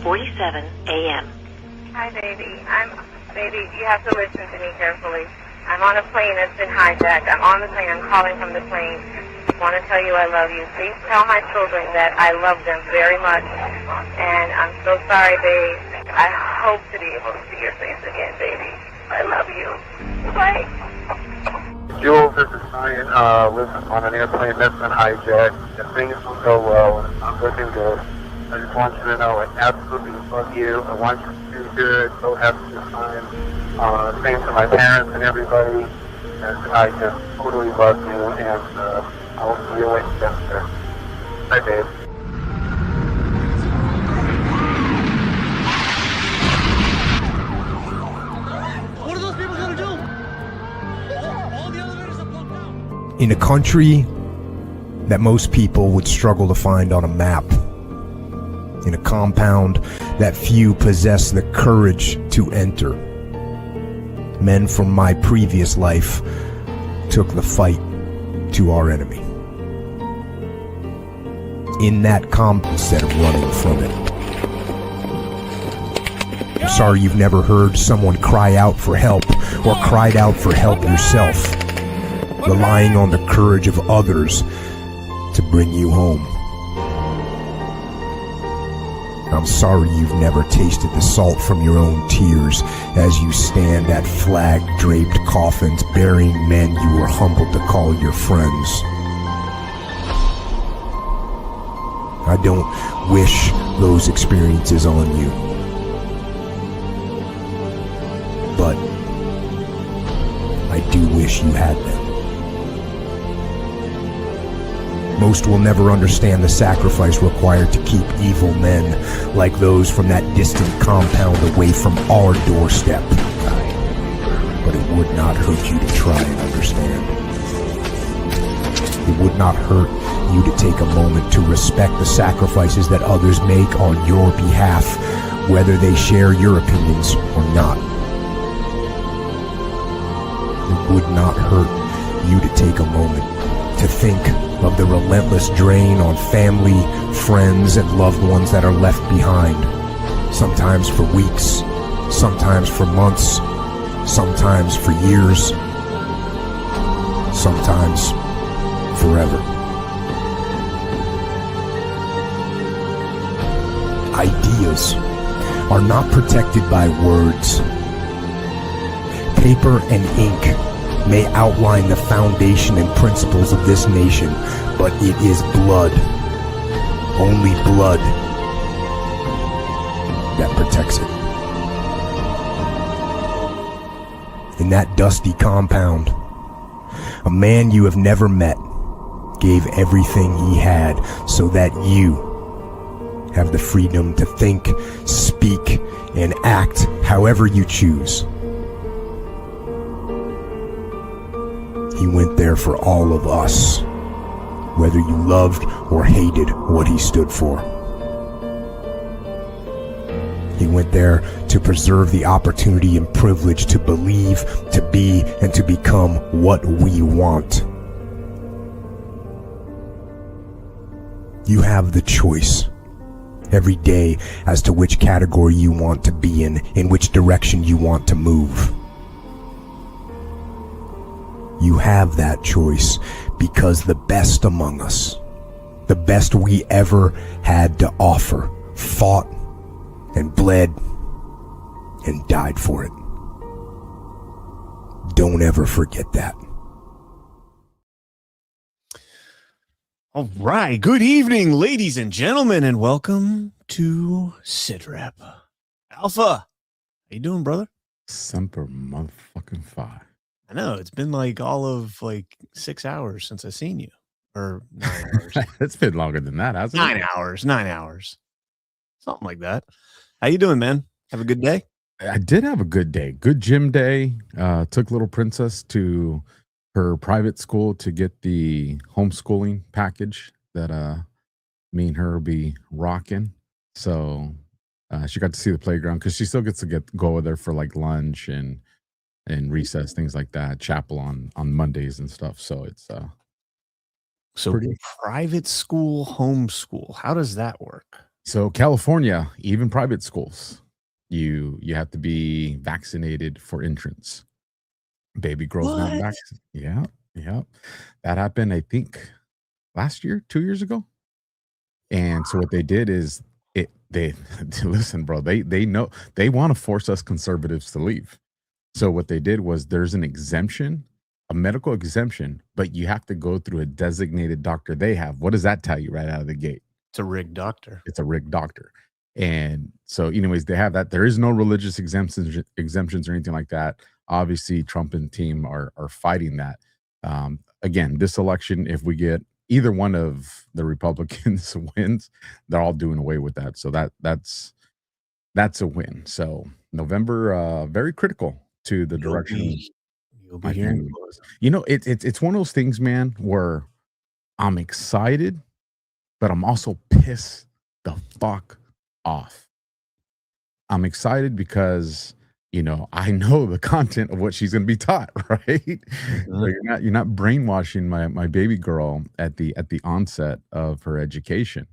11:47 a.m. Hi, baby. Baby, you have to listen to me carefully. I'm on a plane that's been hijacked. I'm on the plane. I'm calling from the plane. I want to tell you I love you. Please tell my children that I love them very much. And I'm so sorry, babe. I hope to be able to see your face again, baby. I love you. Bye. Jules, this is Ryan. Listen, on an airplane that's been hijacked. If things will go well, and it's not looking good. I just want you to know I absolutely love you. I want you to do good. So happy to time. Same to my parents and everybody. And I just totally love you. And I'll see you later. Bye, babe. What are those people going to do? All the elevators are blocked out. In a country that most people would struggle to find on a map, in a compound that few possess the courage to enter, men from my previous life took the fight to our enemy. In that compound, instead of running from it. I'm sorry you've never heard someone cry out for help or cried out for help yourself, relying on the courage of others to bring you home. I'm sorry you've never tasted the salt from your own tears as you stand at flag-draped coffins burying men you were humbled to call your friends. I don't wish those experiences on you, but I do wish you had them. Most will never understand the sacrifice required to keep evil men like those from that distant compound away from our doorstep. But it would not hurt you to try and understand. It would not hurt you to take a moment to respect the sacrifices that others make on your behalf, whether they share your opinions or not. It would not hurt you to take a moment to think of the relentless drain on family, friends, and loved ones that are left behind, sometimes for weeks, sometimes for months, sometimes for years, sometimes forever. Ideas are not protected by words. Paper and ink may outline the foundation and principles of this nation, but it is blood, only blood, that protects it. In that dusty compound, a man you have never met gave everything he had so that you have the freedom to think, speak, and act however you choose. He went there for all of us, whether you loved or hated what he stood for. He went there to preserve the opportunity and privilege to believe, to be, and to become what we want. You have the choice every day as to which category you want to be in which direction you want to move. You have that choice because the best among us, the best we ever had to offer, fought and bled and died for it. Don't ever forget that. All right. Good evening, ladies and gentlemen, and welcome to SITREP. Alpha, how you doing, brother? Semper motherfucking Fi. I know it's been like all of 6 hours since I've seen you, or 9 hours. It's been longer than that, hasn't it? 9 hours, something like that. How you doing, man? Have a good day? I did have a good day. Good gym day. Took little princess to her private school to get the homeschooling package that me and her be rocking. So she got to see the playground because she still gets to go over there for like lunch and recess, things like that, chapel on Mondays and stuff. So it's so pretty. Private school, homeschool. How does that work? So California, even private schools, you have to be vaccinated for entrance. Baby girls not What? vaccinated. Yeah, yeah. That happened, I think, last year, 2 years ago. And so what they did is they listen, bro. They know they want to force us conservatives to leave. So what they did was there's an exemption, a medical exemption, but you have to go through a designated doctor they have. What does that tell you right out of the gate? It's a rigged doctor. It's a rigged doctor. And so, anyways, they have that. There is no religious exemptions or anything like that. Obviously, Trump and team are fighting that. Again, this election, if we get either one of the Republicans wins, they're all doing away with that. So that's a win. So November, very critical to the direction You'll be my hearing family goes. You know, it's one of those things, man, where I'm excited, but I'm also pissed the fuck off. I'm excited because, you know, I know the content of what she's going to be taught, right? So you're not brainwashing my baby girl at the onset of her education.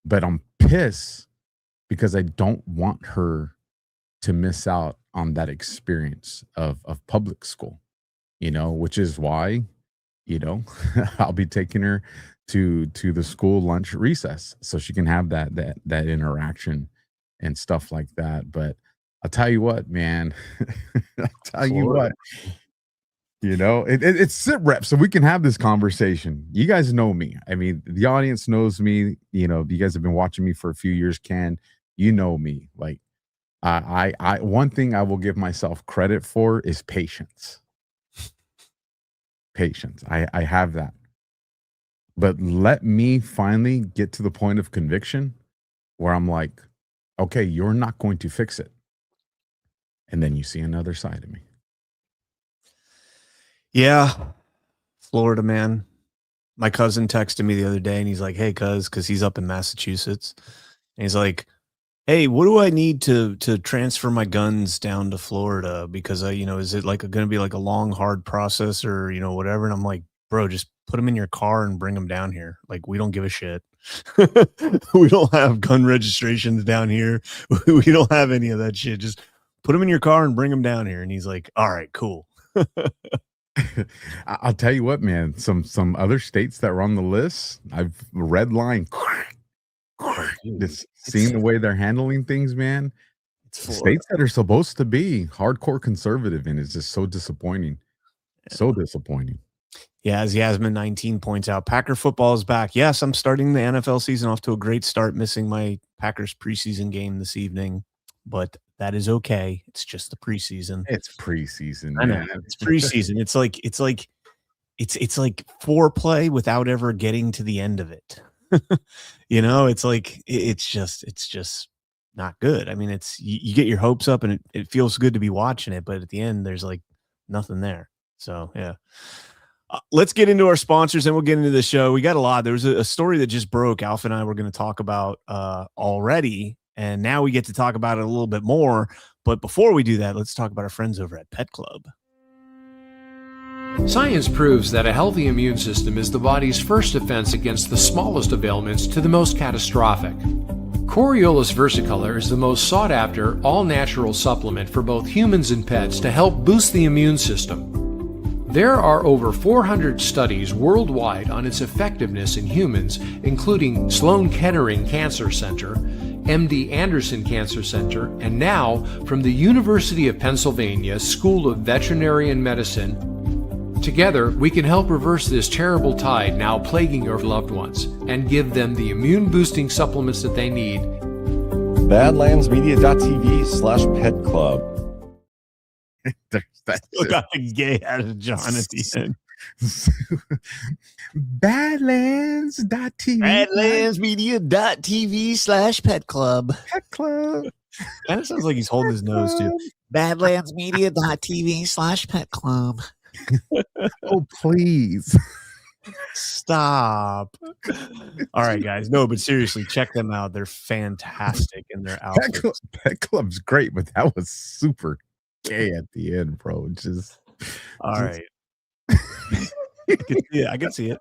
But I'm pissed because I don't want her to miss out on that experience of public school, you know, which is why, you know, I'll be taking her to the school lunch recess so she can have that interaction and stuff like that. But I'll tell you what, man. I'll tell you what. You know, it's SITREP, so we can have this conversation. You guys know me. I mean, the audience knows me. You know, you guys have been watching me for a few years. You know me? Like, I one thing I will give myself credit for is patience. Patience. I have that. But let me finally get to the point of conviction where I'm like, okay, you're not going to fix it. And then you see another side of me. Yeah. Florida, man. My cousin texted me the other day and he's like, hey, because he's up in Massachusetts. And he's like, hey, what do I need to transfer my guns down to Florida? Because, you know, is it like going to be like a long, hard process or, you know, whatever? And I'm like, bro, just put them in your car and bring them down here. Like, we don't give a shit. We don't have gun registrations down here. We don't have any of that shit. Just put them in your car and bring them down here. And he's like, all right, cool. I'll tell you what, man, some other states that were on the list, I've red line. Just seeing the way they're handling things, man. States that are supposed to be hardcore conservative and it's just so disappointing. So disappointing. Yeah, as Yasmin 19 points out, Packer football is back. Yes, I'm starting the NFL season off to a great start, missing my Packers preseason game this evening, but that is okay. It's just the preseason. It's preseason. I know. It's preseason. It's like foreplay without ever getting to the end of it. You know, it's like it's just not good. I mean, it's you get your hopes up and it feels good to be watching it, but at the end there's like nothing there. So yeah. Let's get into our sponsors and we'll get into the show. We got a lot. There was a story that just broke. Alpha and I were going to talk about already, and now we get to talk about it a little bit more. But before we do that, let's talk about our friends over at Pet Club. Science proves that a healthy immune system is the body's first defense against the smallest of ailments to the most catastrophic. Coriolus versicolor is the most sought-after, all-natural supplement for both humans and pets to help boost the immune system. There are over 400 studies worldwide on its effectiveness in humans, including Sloan Kettering Cancer Center, MD Anderson Cancer Center, and now from the University of Pennsylvania School of Veterinary Medicine. Together, we can help reverse this terrible tide now plaguing your loved ones and give them the immune-boosting supplements that they need. Badlandsmedia.tv/pet club. Still got the gay out of John at the end. Badlands.tv. Badlandsmedia.tv/pet club. Pet club. Kind of sounds like he's holding his nose too. Badlandsmedia.tv/pet club. Oh, please. Stop. All right, guys. No, but seriously, check them out. They're fantastic in their outfits. Pet Club's great, but that was super gay at the end, bro. Just all right. I can see it.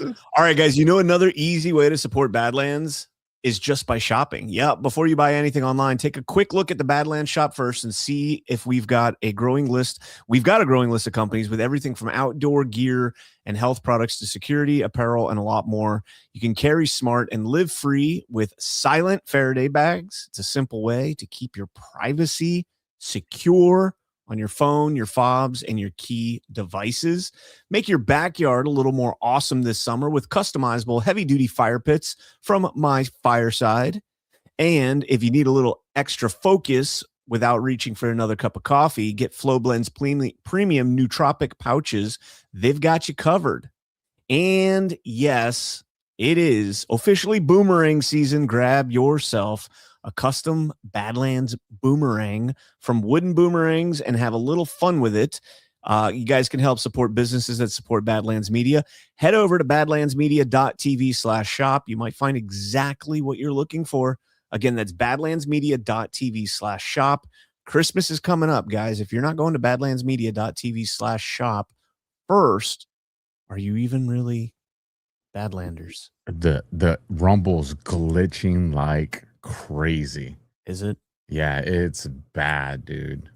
All right, guys. You know another easy way to support Badlands is just by shopping. Yeah, before you buy anything online, take a quick look at the Badlands shop first and see if we've got a growing list. We've got a growing list of companies with everything from outdoor gear and health products to security, apparel, and a lot more. You can carry smart and live free with silent Faraday bags. It's a simple way to keep your privacy secure on your phone, your fobs, and your key devices. Make your backyard a little more awesome this summer with customizable heavy-duty fire pits from My Fireside. And if you need a little extra focus without reaching for another cup of coffee, get Flow Blend's premium nootropic pouches. They've got you covered. And yes, it is officially boomerang season. Grab yourself a custom Badlands boomerang from Wooden Boomerangs and have a little fun with it. You guys can help support businesses that support Badlands Media. Head over to badlandsmedia.tv/shop. You might find exactly what you're looking for. Again, that's badlandsmedia.tv/shop. Christmas is coming up, guys. If you're not going to badlandsmedia.tv/shop first, are you even really Badlanders? The Rumble's glitching like crazy. Is it? Yeah, it's bad, dude.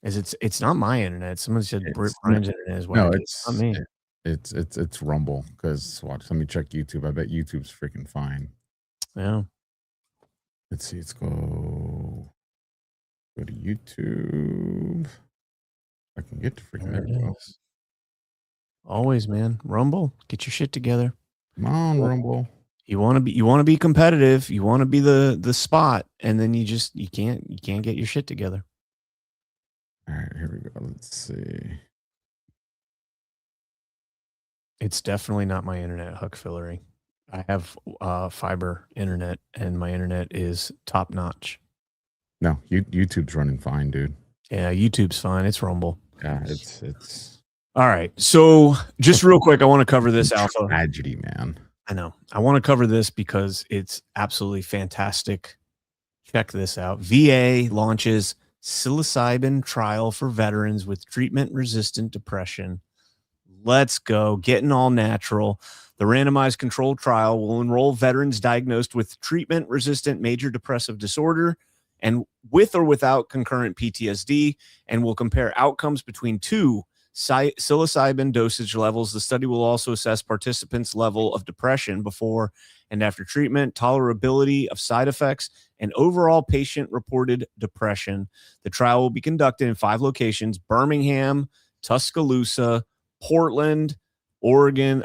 It's not my internet. Someone said Brian's internet is well. No, it's not me. It's Rumble. Because watch, let me check YouTube. I bet YouTube's freaking fine. Yeah. Let's see. Let's go to YouTube. I can get to freaking there. Always, man. Rumble, get your shit together. Come on, Rumble. You want to be competitive. You want to be the spot, and then you can't get your shit together. All right, here we go. Let's see. It's definitely not my internet, Huck Fillery. I have fiber internet, and my internet is top notch. No, YouTube's running fine, dude. Yeah, YouTube's fine. It's Rumble. Yeah, it's all right. So just real quick, I want to cover this alpha. Tragedy, man. I know. I want to cover this because it's absolutely fantastic. Check this out. VA launches psilocybin trial for veterans with treatment-resistant depression. Let's go. Getting all natural. The randomized controlled trial will enroll veterans diagnosed with treatment-resistant major depressive disorder and with or without concurrent PTSD, and will compare outcomes between two psilocybin dosage levels. The study will also assess participants' level of depression before and after treatment, tolerability of side effects, and overall patient-reported depression. The trial will be conducted in 5 locations: Birmingham, Tuscaloosa, Portland, Oregon,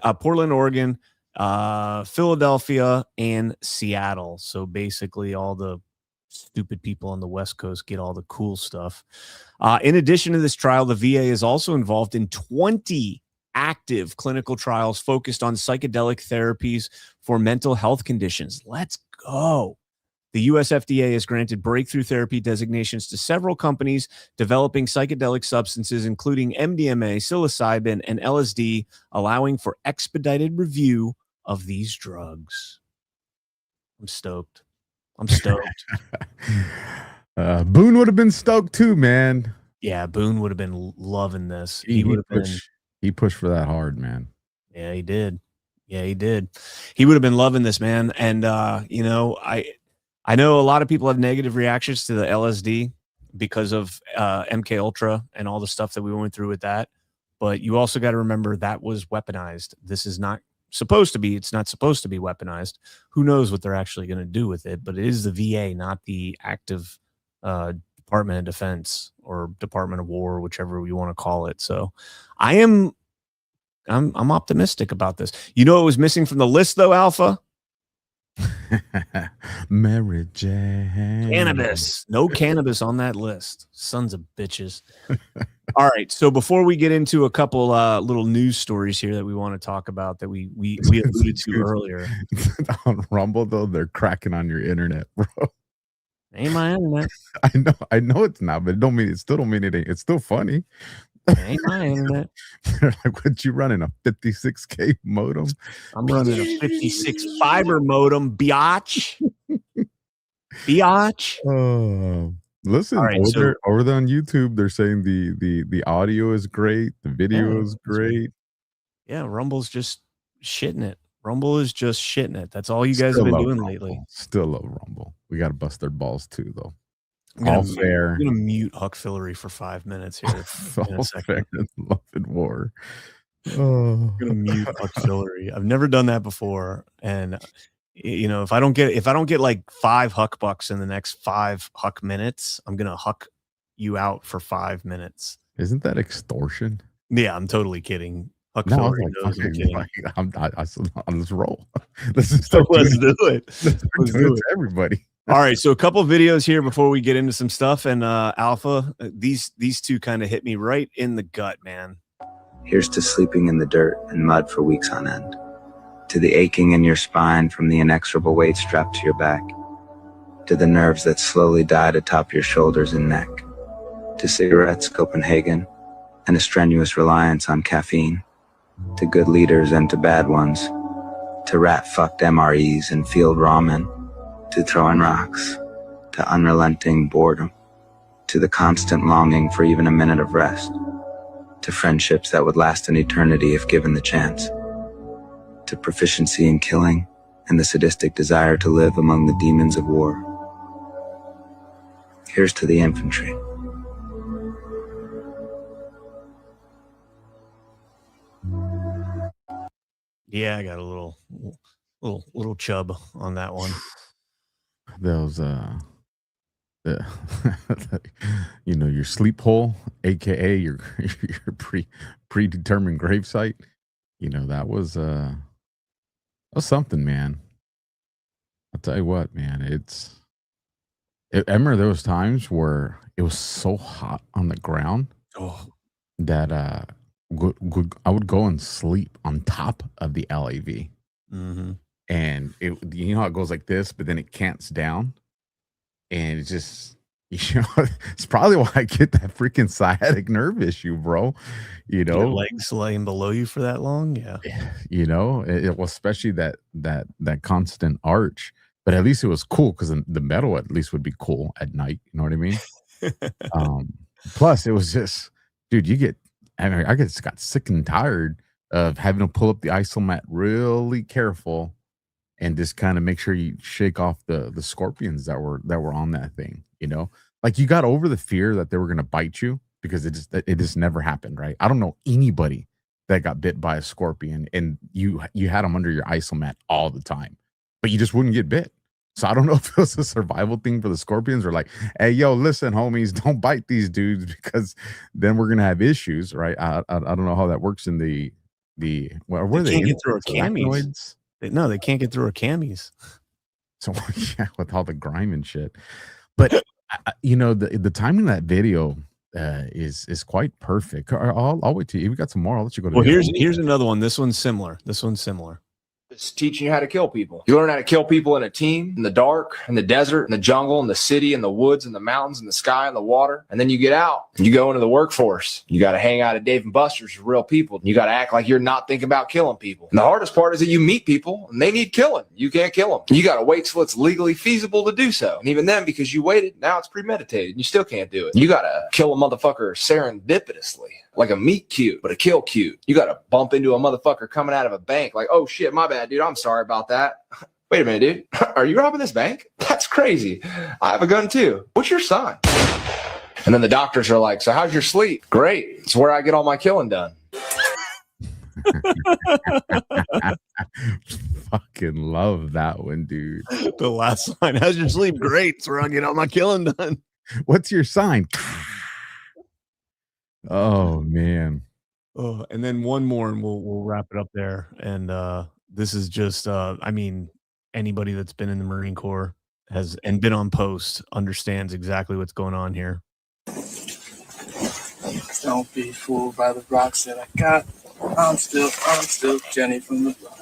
Philadelphia, and Seattle. So basically all the stupid people on the West Coast get all the cool stuff. In addition to this trial, the VA is also involved in 20 active clinical trials focused on psychedelic therapies for mental health conditions. Let's go. The US FDA has granted breakthrough therapy designations to several companies developing psychedelic substances, including MDMA, psilocybin, and LSD, allowing for expedited review of these drugs. I'm stoked. Boone would have been stoked too, man. Yeah, Boone would have been loving this. He pushed for that hard, man. Yeah, he did. He would have been loving this, man. And I know a lot of people have negative reactions to the LSD because of MK Ultra and all the stuff that we went through with that. But you also got to remember that was weaponized. This is not supposed to be. It's not supposed to be weaponized. Who knows what they're actually going to do with it? But it is the VA, not the active Department of Defense or Department of War, whichever you want to call it. So I'm optimistic about this. You know what was missing from the list though, Alpha? Mary Jane. Cannabis. No cannabis on that list. Sons of bitches. All right. So before we get into a couple little news stories here that we want to talk about that we alluded to earlier. On Rumble, though, they're cracking on your internet, bro. Ain't my internet. I know it's not, but it still don't mean it ain't. It's still funny. Ain't my internet. They're like, what you running, a 56K modem? I'm running a 56 fiber modem, biatch. Biatch. Oh, listen, right, over there on YouTube, they're saying the audio is great, the video is great. Yeah, Rumble's just shitting it. Rumble is just shitting it. That's all you guys have been doing lately. Still love Rumble. We got to bust their balls too, though. All fair. I'm gonna mute Huck Fillery for 5 minutes here. All fair in love and war. I'm gonna mute Huck Fillery. I've never done that before, and you know, if I don't get like 5 Huck bucks in the next 5 Huck minutes, I'm gonna Huck you out for 5 minutes. Isn't that extortion? Yeah, I'm totally kidding. Huck Fillery knows I'm kidding. Let's roll. Let's do it. Let's do it to everybody. All right, so a couple videos here before we get into some stuff. And Alpha, these two kind of hit me right in the gut, man. Here's to sleeping in the dirt and mud for weeks on end, to the aching in your spine from the inexorable weight strapped to your back, to the nerves that slowly died atop your shoulders and neck, to cigarettes, Copenhagen, and a strenuous reliance on caffeine, to good leaders and to bad ones, to rat-fucked MREs and field ramen, to throwing rocks, to unrelenting boredom, to the constant longing for even a minute of rest, to friendships that would last an eternity if given the chance, to proficiency in killing and the sadistic desire to live among the demons of war. Here's to the infantry. Yeah, I got a little chub on that one. Those you know, your sleep hole, aka your predetermined gravesite. You know, that was something, man. I'll tell you what, man. I remember those times where it was so hot on the ground that I would go and sleep on top of the LAV. Mm-hmm. And you know how it goes like this, but then it cants down, and it's just, you know, it's probably why I get that freaking sciatic nerve issue, bro. You know, your legs laying below you for that long, yeah. You know, it was especially that constant arch, but at least it was cool because the metal at least would be cool at night. You know what I mean? Plus, it was just, dude, I just got sick and tired of having to pull up the isomat really careful and just kind of make sure you shake off the scorpions that were on that thing, you know? Like, you got over the fear that they were going to bite you because it just never happened, right? I don't know anybody that got bit by a scorpion and you had them under your isomat all the time, but you just wouldn't get bit. So I don't know if it was a survival thing for the scorpions or like, hey, yo, listen, homies, don't bite these dudes because then we're going to have issues, right? I don't know how that works in the where they can't get through our camis. No, they can't get through our camis. So yeah, with all the grime and shit. But you know, the timing of that video is quite perfect. I'll wait till you. We got some more. I'll let you go to. Well, here's another one. This one's similar. It's teaching you how to kill people. You learn how to kill people in a team, in the dark, in the desert, in the jungle, in the city, in the woods, in the mountains, in the sky, in the water. And then you get out and you go into the workforce. You got to hang out at Dave & Buster's with real people. You got to act like you're not thinking about killing people. And the hardest part is that you meet people and they need killing. You can't kill them. You got to wait till it's legally feasible to do so. And even then, because you waited, now it's premeditated. You still can't do it. You got to kill a motherfucker serendipitously. Like a meet cute, but a kill cute. You got to bump into a motherfucker coming out of a bank like, oh shit, my bad, dude. I'm sorry about that. Wait a minute, dude. Are you robbing this bank? That's crazy. I have a gun too. What's your sign? And then the doctors are like, so how's your sleep? Great. It's where I get all my killing done. Fucking love that one, dude. The last line, how's your sleep? Great. It's where I get all my killing done. What's your sign? Oh man. Oh, and then one more and we'll wrap it up there. And this is just I mean, anybody that's been in the Marine Corps has and been on post understands exactly what's going on here. Don't be fooled by the rocks that I got. I'm still Jenny from the block.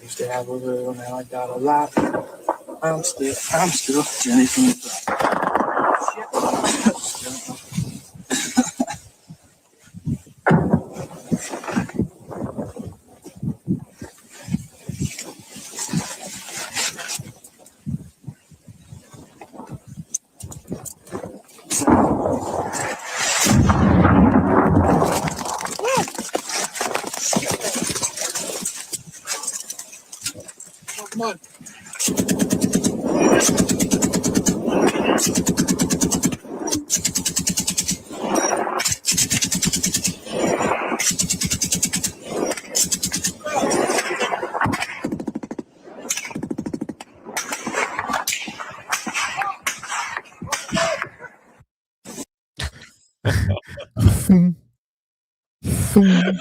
Used to have a little, now I got a lot. I'm still Jenny from the block. Thum, thum,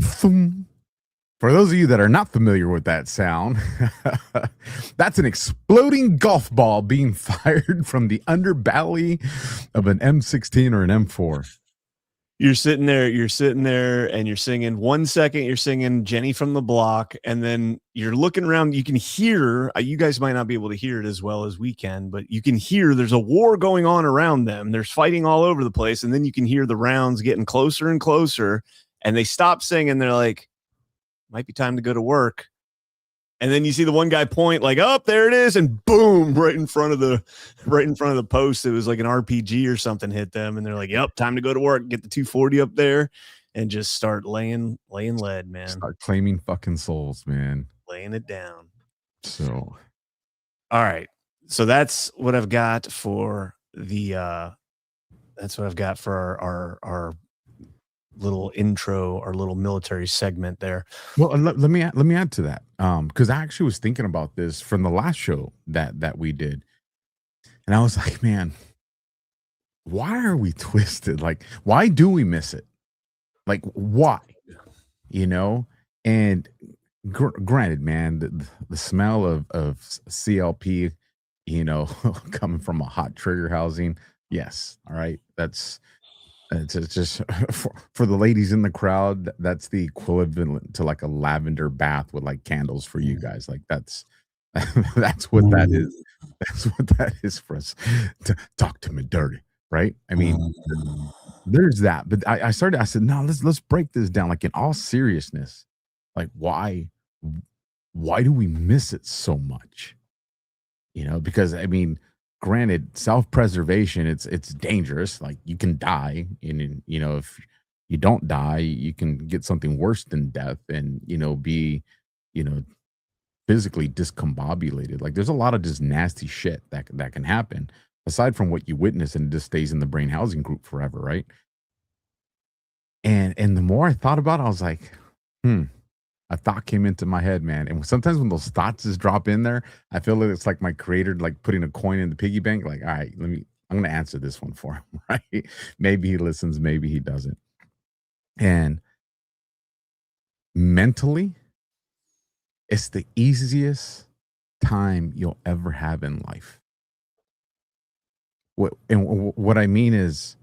thum. For those of you that are not familiar with that sound, that's an exploding golf ball being fired from the underbelly of an M16 or an M4. You're sitting there, and you're singing. 1 second, you're singing Jenny from the Block, and then you're looking around. You can hear, you guys might not be able to hear it as well as we can, but you can hear there's a war going on around them. There's fighting all over the place, and then you can hear the rounds getting closer and closer, and they stop singing. They're like, might be time to go to work. And then you see the one guy point like, oh, there it is, and boom, right in front of the post. It was like an RPG or something hit them, and they're like, yep, time to go to work. Get the 240 up there and just start laying lead, man. Start claiming fucking souls, man. Laying it down. So, all right. So that's what I've got for the our little intro, our little military segment there. Well, let me add to that, because I actually was thinking about this from the last show that we did, and I was like, man, why are we twisted? Like, why do we miss it? Like, why? You know? And granted, man, the smell of CLP, you know, coming from a hot trigger housing, yes, all right, it's just for the ladies in the crowd, that's the equivalent to like a lavender bath with like candles for you guys. Like that's what that is. That's what that is for us. To talk to me dirty, right? I mean, there's that. But I said, no, let's break this down. Like in all seriousness, like why do we miss it so much? You know, because I mean, granted, self-preservation, it's dangerous. Like you can die, and you know, if you don't die, you can get something worse than death, and you know, be, you know, physically discombobulated. Like there's a lot of just nasty shit that can happen aside from what you witness, and it just stays in the brain housing group forever, right? And the more I thought about it, I was like, a thought came into my head, man. And sometimes when those thoughts just drop in there, I feel like it's like my creator, like putting a coin in the piggy bank. Like, all right, I'm going to answer this one for him, right? Maybe he listens, maybe he doesn't. And mentally, it's the easiest time you'll ever have in life. What I mean is,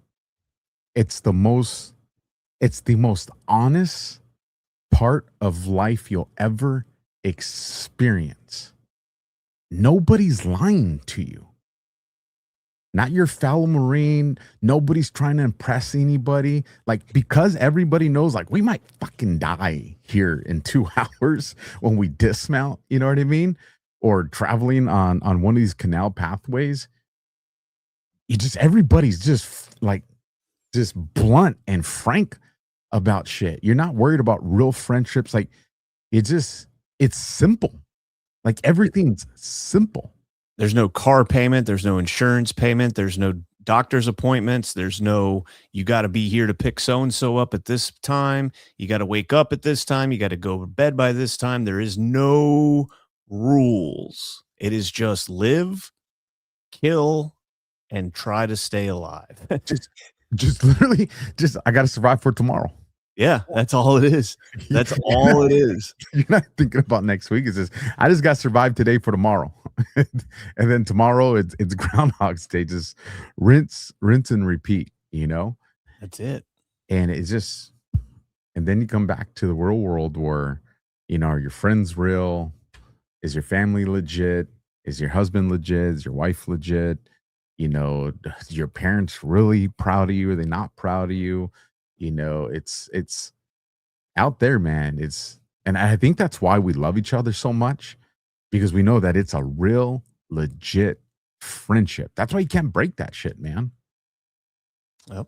it's the most honest part of life you'll ever experience. Nobody's lying to you. Not your fellow Marine. Nobody's trying to impress anybody. Like, because everybody knows, like, we might fucking die here in 2 hours when we dismount, you know what I mean? Or traveling on one of these canal pathways. Everybody's just blunt and frank about shit. You're not worried about real friendships. Like, it's simple. Like, everything's simple. There's no car payment. There's no insurance payment. There's no doctor's appointments. There's no, you got to be here to pick so-and-so up at this time. You got to wake up at this time. You got to go to bed by this time. There is no rules. It is just live, kill, and try to stay alive. Just literally, I got to survive for tomorrow. Yeah, that's all it is. That's all it is. You're not thinking about next week. It's just, I just got to survive today for tomorrow. And then tomorrow, it's Groundhog's Day. Just rinse and repeat, you know? That's it. And it's just, and then you come back to the real world where, you know, are your friends real? Is your family legit? Is your husband legit? Is your wife legit? You know, your parents really proud of you? Are they not proud of you? You know, it's out there, man. And I think that's why we love each other so much, because we know that it's a real, legit friendship. That's why you can't break that shit, man. Yep.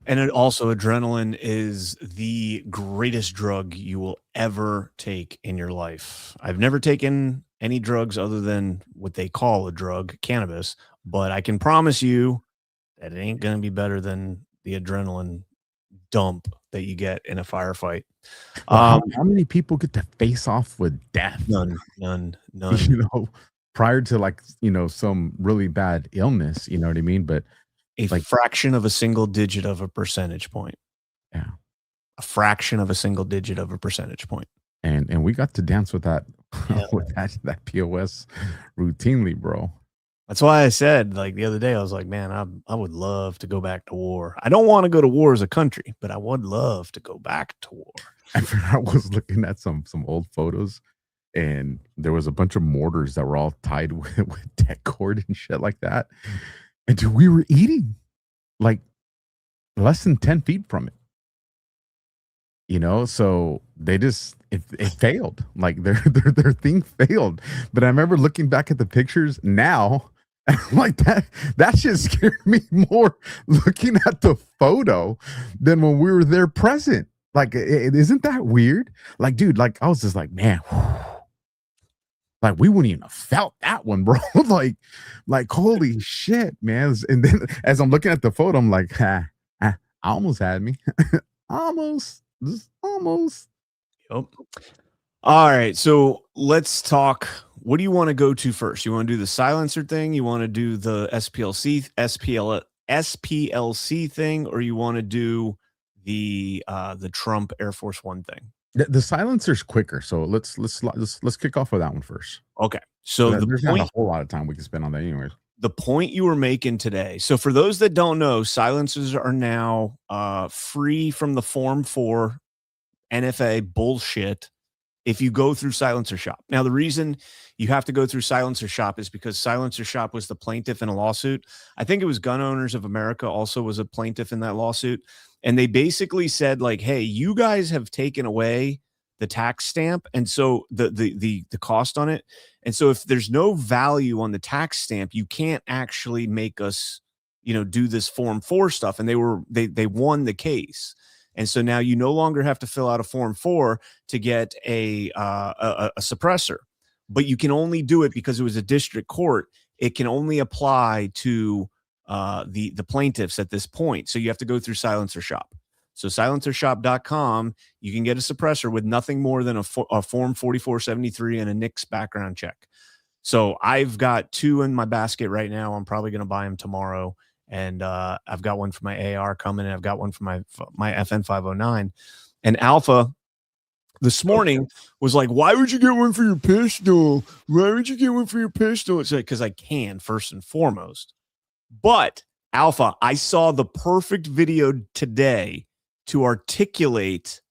And it also, adrenaline is the greatest drug you will ever take in your life. I've never taken any drugs other than what they call a drug, cannabis. But I can promise you that it ain't going to be better than the adrenaline dump that you get in a firefight. Well, how many people get to face off with death? None. You know, prior to like, you know, some really bad illness, you know what I mean? But a fraction of a single digit of a percentage point. Yeah. A fraction of a single digit of a percentage point. And we got to dance with that with that POS routinely, bro. That's why I said, like, the other day, I was like, man, I would love to go back to war. I don't want to go to war as a country, but I would love to go back to war. I was looking at some old photos, and there was a bunch of mortars that were all tied with deck cord and shit like that. And dude, we were eating like less than 10 feet from it. You know, so they just it failed. Like their thing failed. But I remember looking back at the pictures now, and I'm like that shit scared me more looking at the photo than when we were there present. Like, isn't that weird? Like, dude, like I was just like, man, like we wouldn't even have felt that one, bro. like holy shit, man. And then as I'm looking at the photo, I'm like, almost had me. Almost. Yep. All right, so let's talk. What do you want to go to first? You want to do the silencer thing? You want to do the SPLC thing, or you want to do the Trump Air Force One thing? The silencer's quicker, so let's kick off with that one first. Okay, so there's not a whole lot of time we can spend on that, anyways. The point you were making today. So for those that don't know, silencers are now free from the Form 4 NFA bullshit if you go through Silencer Shop. Now, the reason you have to go through Silencer Shop is because Silencer Shop was the plaintiff in a lawsuit. I think it was Gun Owners of America also was a plaintiff in that lawsuit. And they basically said, like, hey, you guys have taken away the tax stamp, and so the cost on it. And so if there's no value on the tax stamp, you can't actually make us, do this Form 4 stuff. And they won the case. And so now you no longer have to fill out a Form 4 to get a suppressor, but you can only do it because it was a district court. It can only apply to the plaintiffs at this point. So you have to go through Silencer Shop. So silencershop.com, you can get a suppressor with nothing more than a Form 4473 and a NICS background check. So I've got 2 in my basket right now. I'm probably going to buy them tomorrow. And I've got one for my AR coming, and I've got one for my FN 509. And Alpha this morning was like, why would you get one for your pistol? Why would you get one for your pistol? It's like, because I can, first and foremost. But Alpha, I saw the perfect video today to articulate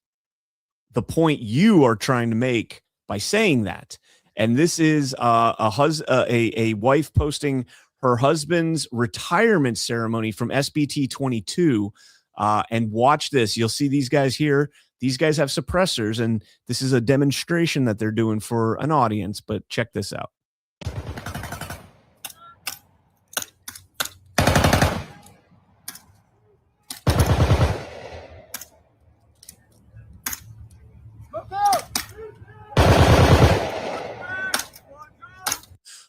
the point you are trying to make by saying that. And this is a wife posting her husband's retirement ceremony from SBT 22. And watch this. You'll see these guys here. These guys have suppressors, and this is a demonstration that they're doing for an audience. But check this out.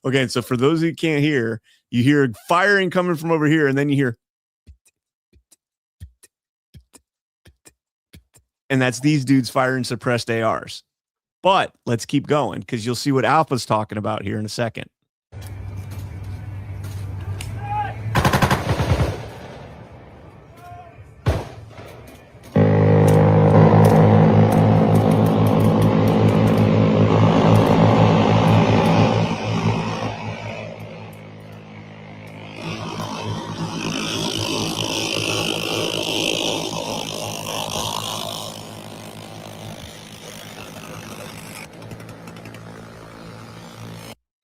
Okay, so for those who can't hear, you hear firing coming from over here, and then you hear, and that's these dudes firing suppressed ARs. But let's keep going, because you'll see what Alpha's talking about here in a second.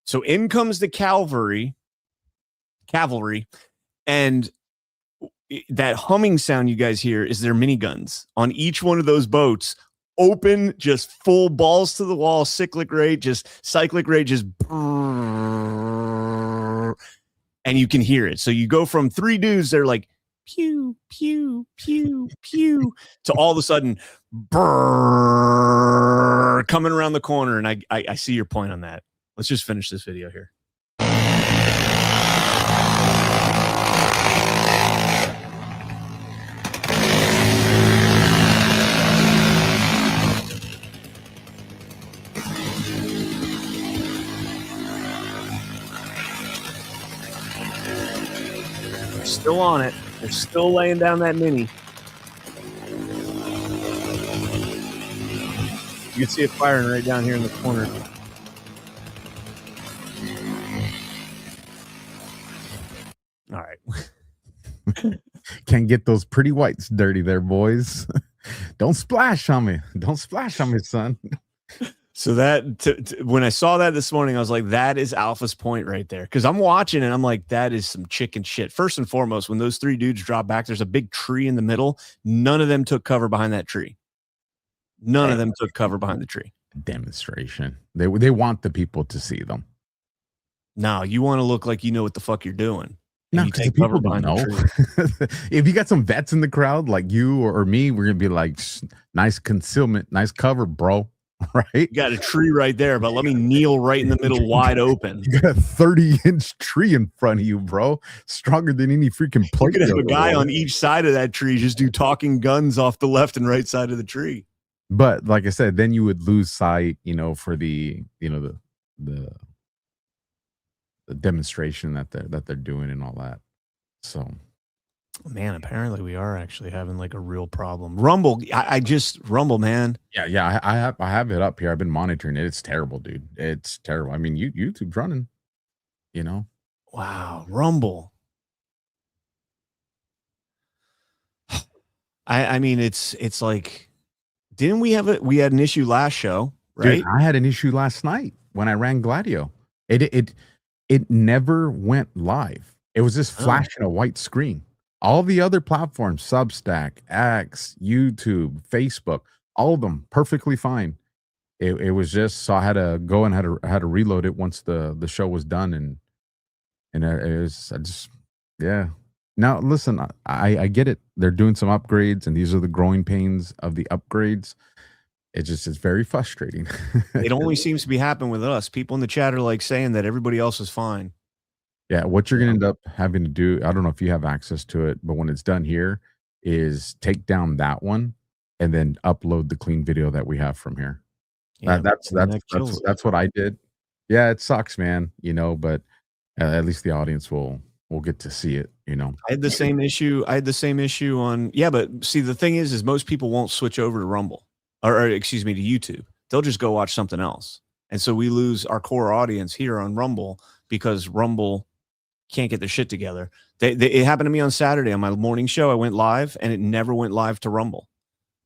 So in comes the cavalry, and that humming sound you guys hear is their miniguns on each one of those boats. Open, just full balls to the wall, cyclic rate, just brrr, and you can hear it. So you go from 3 dudes, they're like pew, pew, pew, pew, to all of a sudden brrr, coming around the corner. And I see your point on that. Let's just finish this video here. They're still on it. They're still laying down that mini. You can see it firing right down here in the corner. All right. Can't get those pretty whites dirty there, boys. Don't splash on me. Don't splash on me, son. So that when I saw that this morning, I was like, that is Alpha's point right there. Because I'm watching and I'm like, that is some chicken shit. First and foremost, when those three dudes drop back, there's a big tree in the middle. None of them took cover behind that tree. None of them took cover behind the tree. Demonstration. They want the people to see them. No, you want to look like you know what the fuck you're doing. No, because the people don't know. If you got some vets in the crowd like you or me, we're gonna be like, nice concealment, nice cover, bro. Right? You got a tree right there, but let me kneel right in the middle, wide open. You got a 30-inch tree in front of you, bro. Stronger than any freaking plate. You could have a guy on each side of that tree just do talking guns off the left and right side of the tree. But like I said, then you would lose sight, for the demonstration that they're doing and all that. So, man, apparently we are actually having like a real problem. Rumble, I just Rumble, man. Yeah. I have it up here. I've been monitoring it. It's terrible, dude. It's terrible. I mean, YouTube's running. Wow, Rumble. I mean, it's like. Didn't we had an issue last show, right? Dude, I had an issue last night when I ran Gladio. It never went live. It was just flashing a white screen. All the other platforms, Substack, X, YouTube, Facebook, all of them perfectly fine. It was just, so I had to go and had to reload it once the show was done, and it was yeah. Now, listen, I get it. They're doing some upgrades, and these are the growing pains of the upgrades. It's very frustrating. It only seems to be happening with us. People in the chat are like saying that everybody else is fine. Yeah, what you're going to end up having to do, I don't know if you have access to it, but when it's done here, is take down that one and then upload the clean video that we have from here. Yeah, that's what I did. Yeah, it sucks, man, but at least the audience will get to see it, I had the same issue. But see, the thing is most people won't switch over to Rumble or excuse me, to YouTube. They'll just go watch something else. And so we lose our core audience here on Rumble because Rumble can't get their shit together. It happened to me on Saturday on my morning show. I went live and it never went live to Rumble.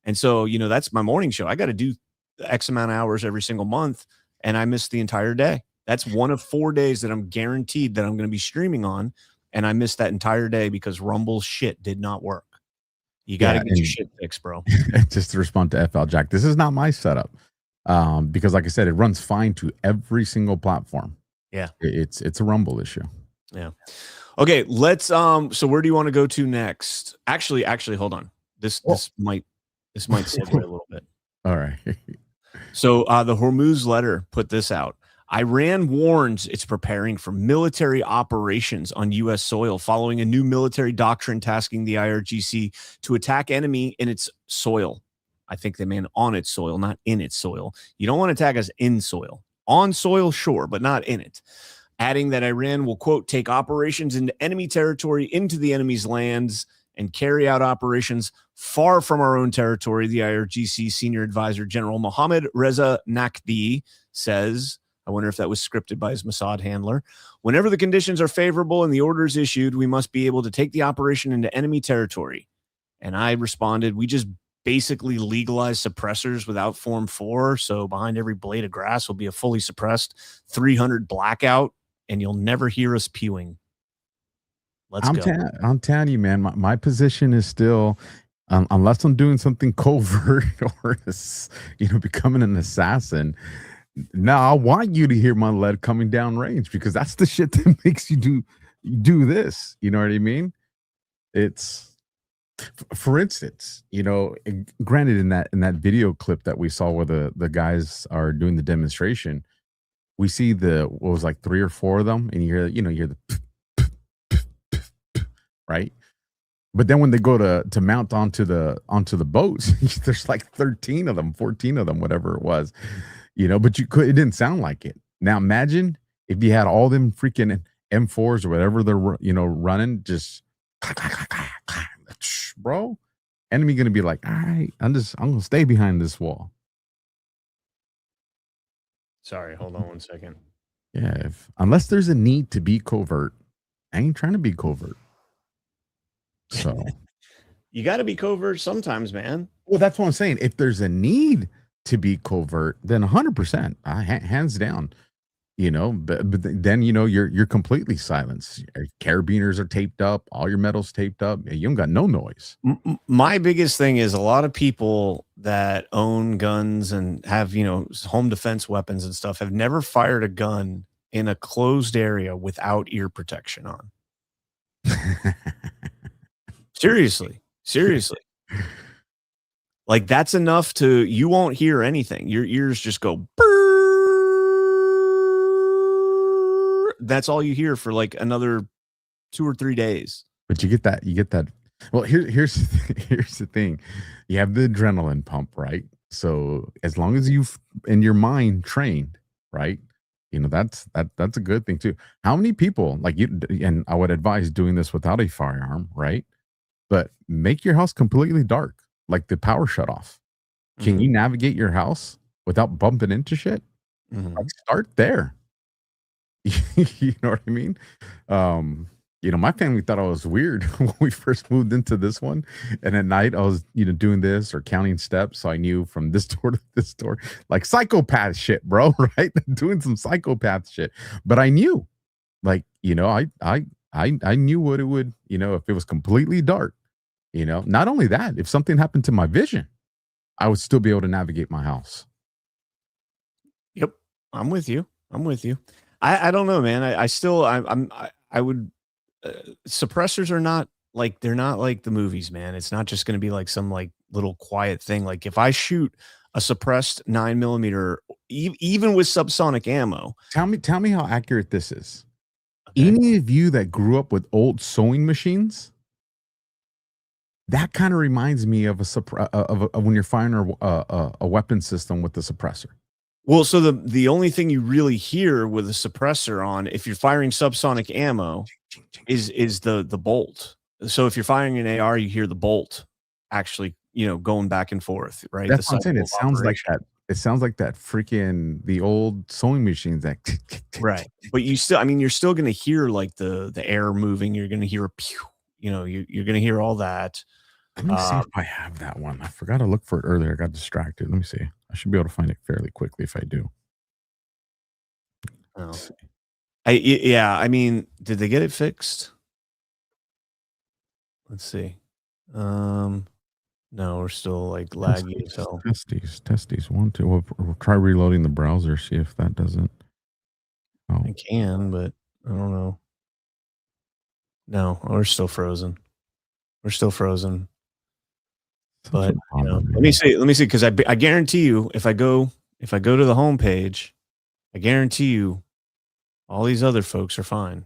And so, that's my morning show. I got to do X amount of hours every single month. And I missed the entire day. That's one of 4 days that I'm guaranteed that I'm going to be streaming on. And I missed that entire day because Rumble's shit did not work. You got to get your shit fixed, bro. Just to respond to FL Jack, this is not my setup. Because like I said, it runs fine to every single platform. Yeah. It's a Rumble issue. Yeah. Okay, let's so where do you want to go to next? Actually, hold on. This might segue a little bit. All right. So the Hormuz letter put this out. Iran warns it's preparing for military operations on U.S. soil following a new military doctrine tasking the IRGC to attack enemy in its soil. I think they mean on its soil, not in its soil. You don't want to attack us in soil. On soil, sure, but not in it. Adding that Iran will, quote, take operations into enemy territory into the enemy's lands and carry out operations far from our own territory. The IRGC Senior Advisor General Mohammad Reza Naqvi says, I wonder if that was scripted by his Mossad handler. Whenever the conditions are favorable and the orders issued, we must be able to take the operation into enemy territory. And I responded, we just basically legalize suppressors without Form 4. So behind every blade of grass will be a fully suppressed 300 blackout, and you'll never hear us pewing. Let's go. I'm telling you, man, my position is still, unless I'm doing something covert or, becoming an assassin. Now I want you to hear my lead coming down range because that's the shit that makes you do this. You know what I mean? It's, for instance, granted in that video clip that we saw where the guys are doing the demonstration, we see what was like 3 or 4 of them, and you hear the right. But then when they go to mount onto the boats, there's like 13 of them, 14 of them, whatever it was, but it didn't sound like it. Now imagine if you had all them freaking M4s or whatever they're, running, just bro, enemy going to be like, all right, I'm going to stay behind this wall. Sorry, hold on one second. Yeah. Unless there's a need to be covert, I ain't trying to be covert. So you got to be covert sometimes, man. Well, that's what I'm saying. If there's a need to be covert, then 100%, hands down, but then, you're completely silenced. Your carabiners are taped up, all your metals taped up. You don't got no noise. My biggest thing is a lot of people that own guns and have, home defense weapons and stuff have never fired a gun in a closed area without ear protection on. Seriously. Like that's enough you won't hear anything. Your ears just go brrr. That's all you hear for like another 2 or 3 days. But you get that. Well, here's the thing. You have the adrenaline pump, right? So as long as you've in your mind trained, right? That's a good thing too. How many people like you, and I would advise doing this without a firearm, right? But make your house completely dark, like the power shut off. Can you navigate your house without bumping into shit? Like start there. You know what I mean? My family thought I was weird when we first moved into this one. And at night I was, doing this or counting steps. So I knew from this door to this door, like psychopath shit, bro, right? Doing some psychopath shit. But I knew, like, I knew what it would, if it was completely dark, not only that, if something happened to my vision, I would still be able to navigate my house. Yep. I'm with you. I don't know, man. I would, suppressors are not like, they're not like the movies, man. It's not just going to be like some like little quiet thing. Like if I shoot a suppressed 9mm, even with subsonic ammo. Tell me how accurate this is. Okay. Any of you that grew up with old sewing machines, that kind of reminds me of when you're firing a weapon system with the suppressor. Well, so the only thing you really hear with a suppressor on, if you're firing subsonic ammo, is the bolt. So if you're firing an AR, you hear the bolt actually, going back and forth, right? That's what I'm saying. It sounds like that. It sounds like that freaking the old sewing machines that right. But you're still going to hear like the air moving. You're going to hear a pew. You're going to hear all that. Let me see if I have that one. I forgot to look for it earlier. I got distracted. Let me see. I should be able to find it fairly quickly if I do. Oh. Did they get it fixed? Let's see. No, we're still like laggy. So testes. 1, 2. We'll try reloading the browser. See if that doesn't. Oh, I can, but I don't know. No, we're still frozen. But let me see, because I guarantee you, if I go to the home page, I guarantee you, all these other folks are fine.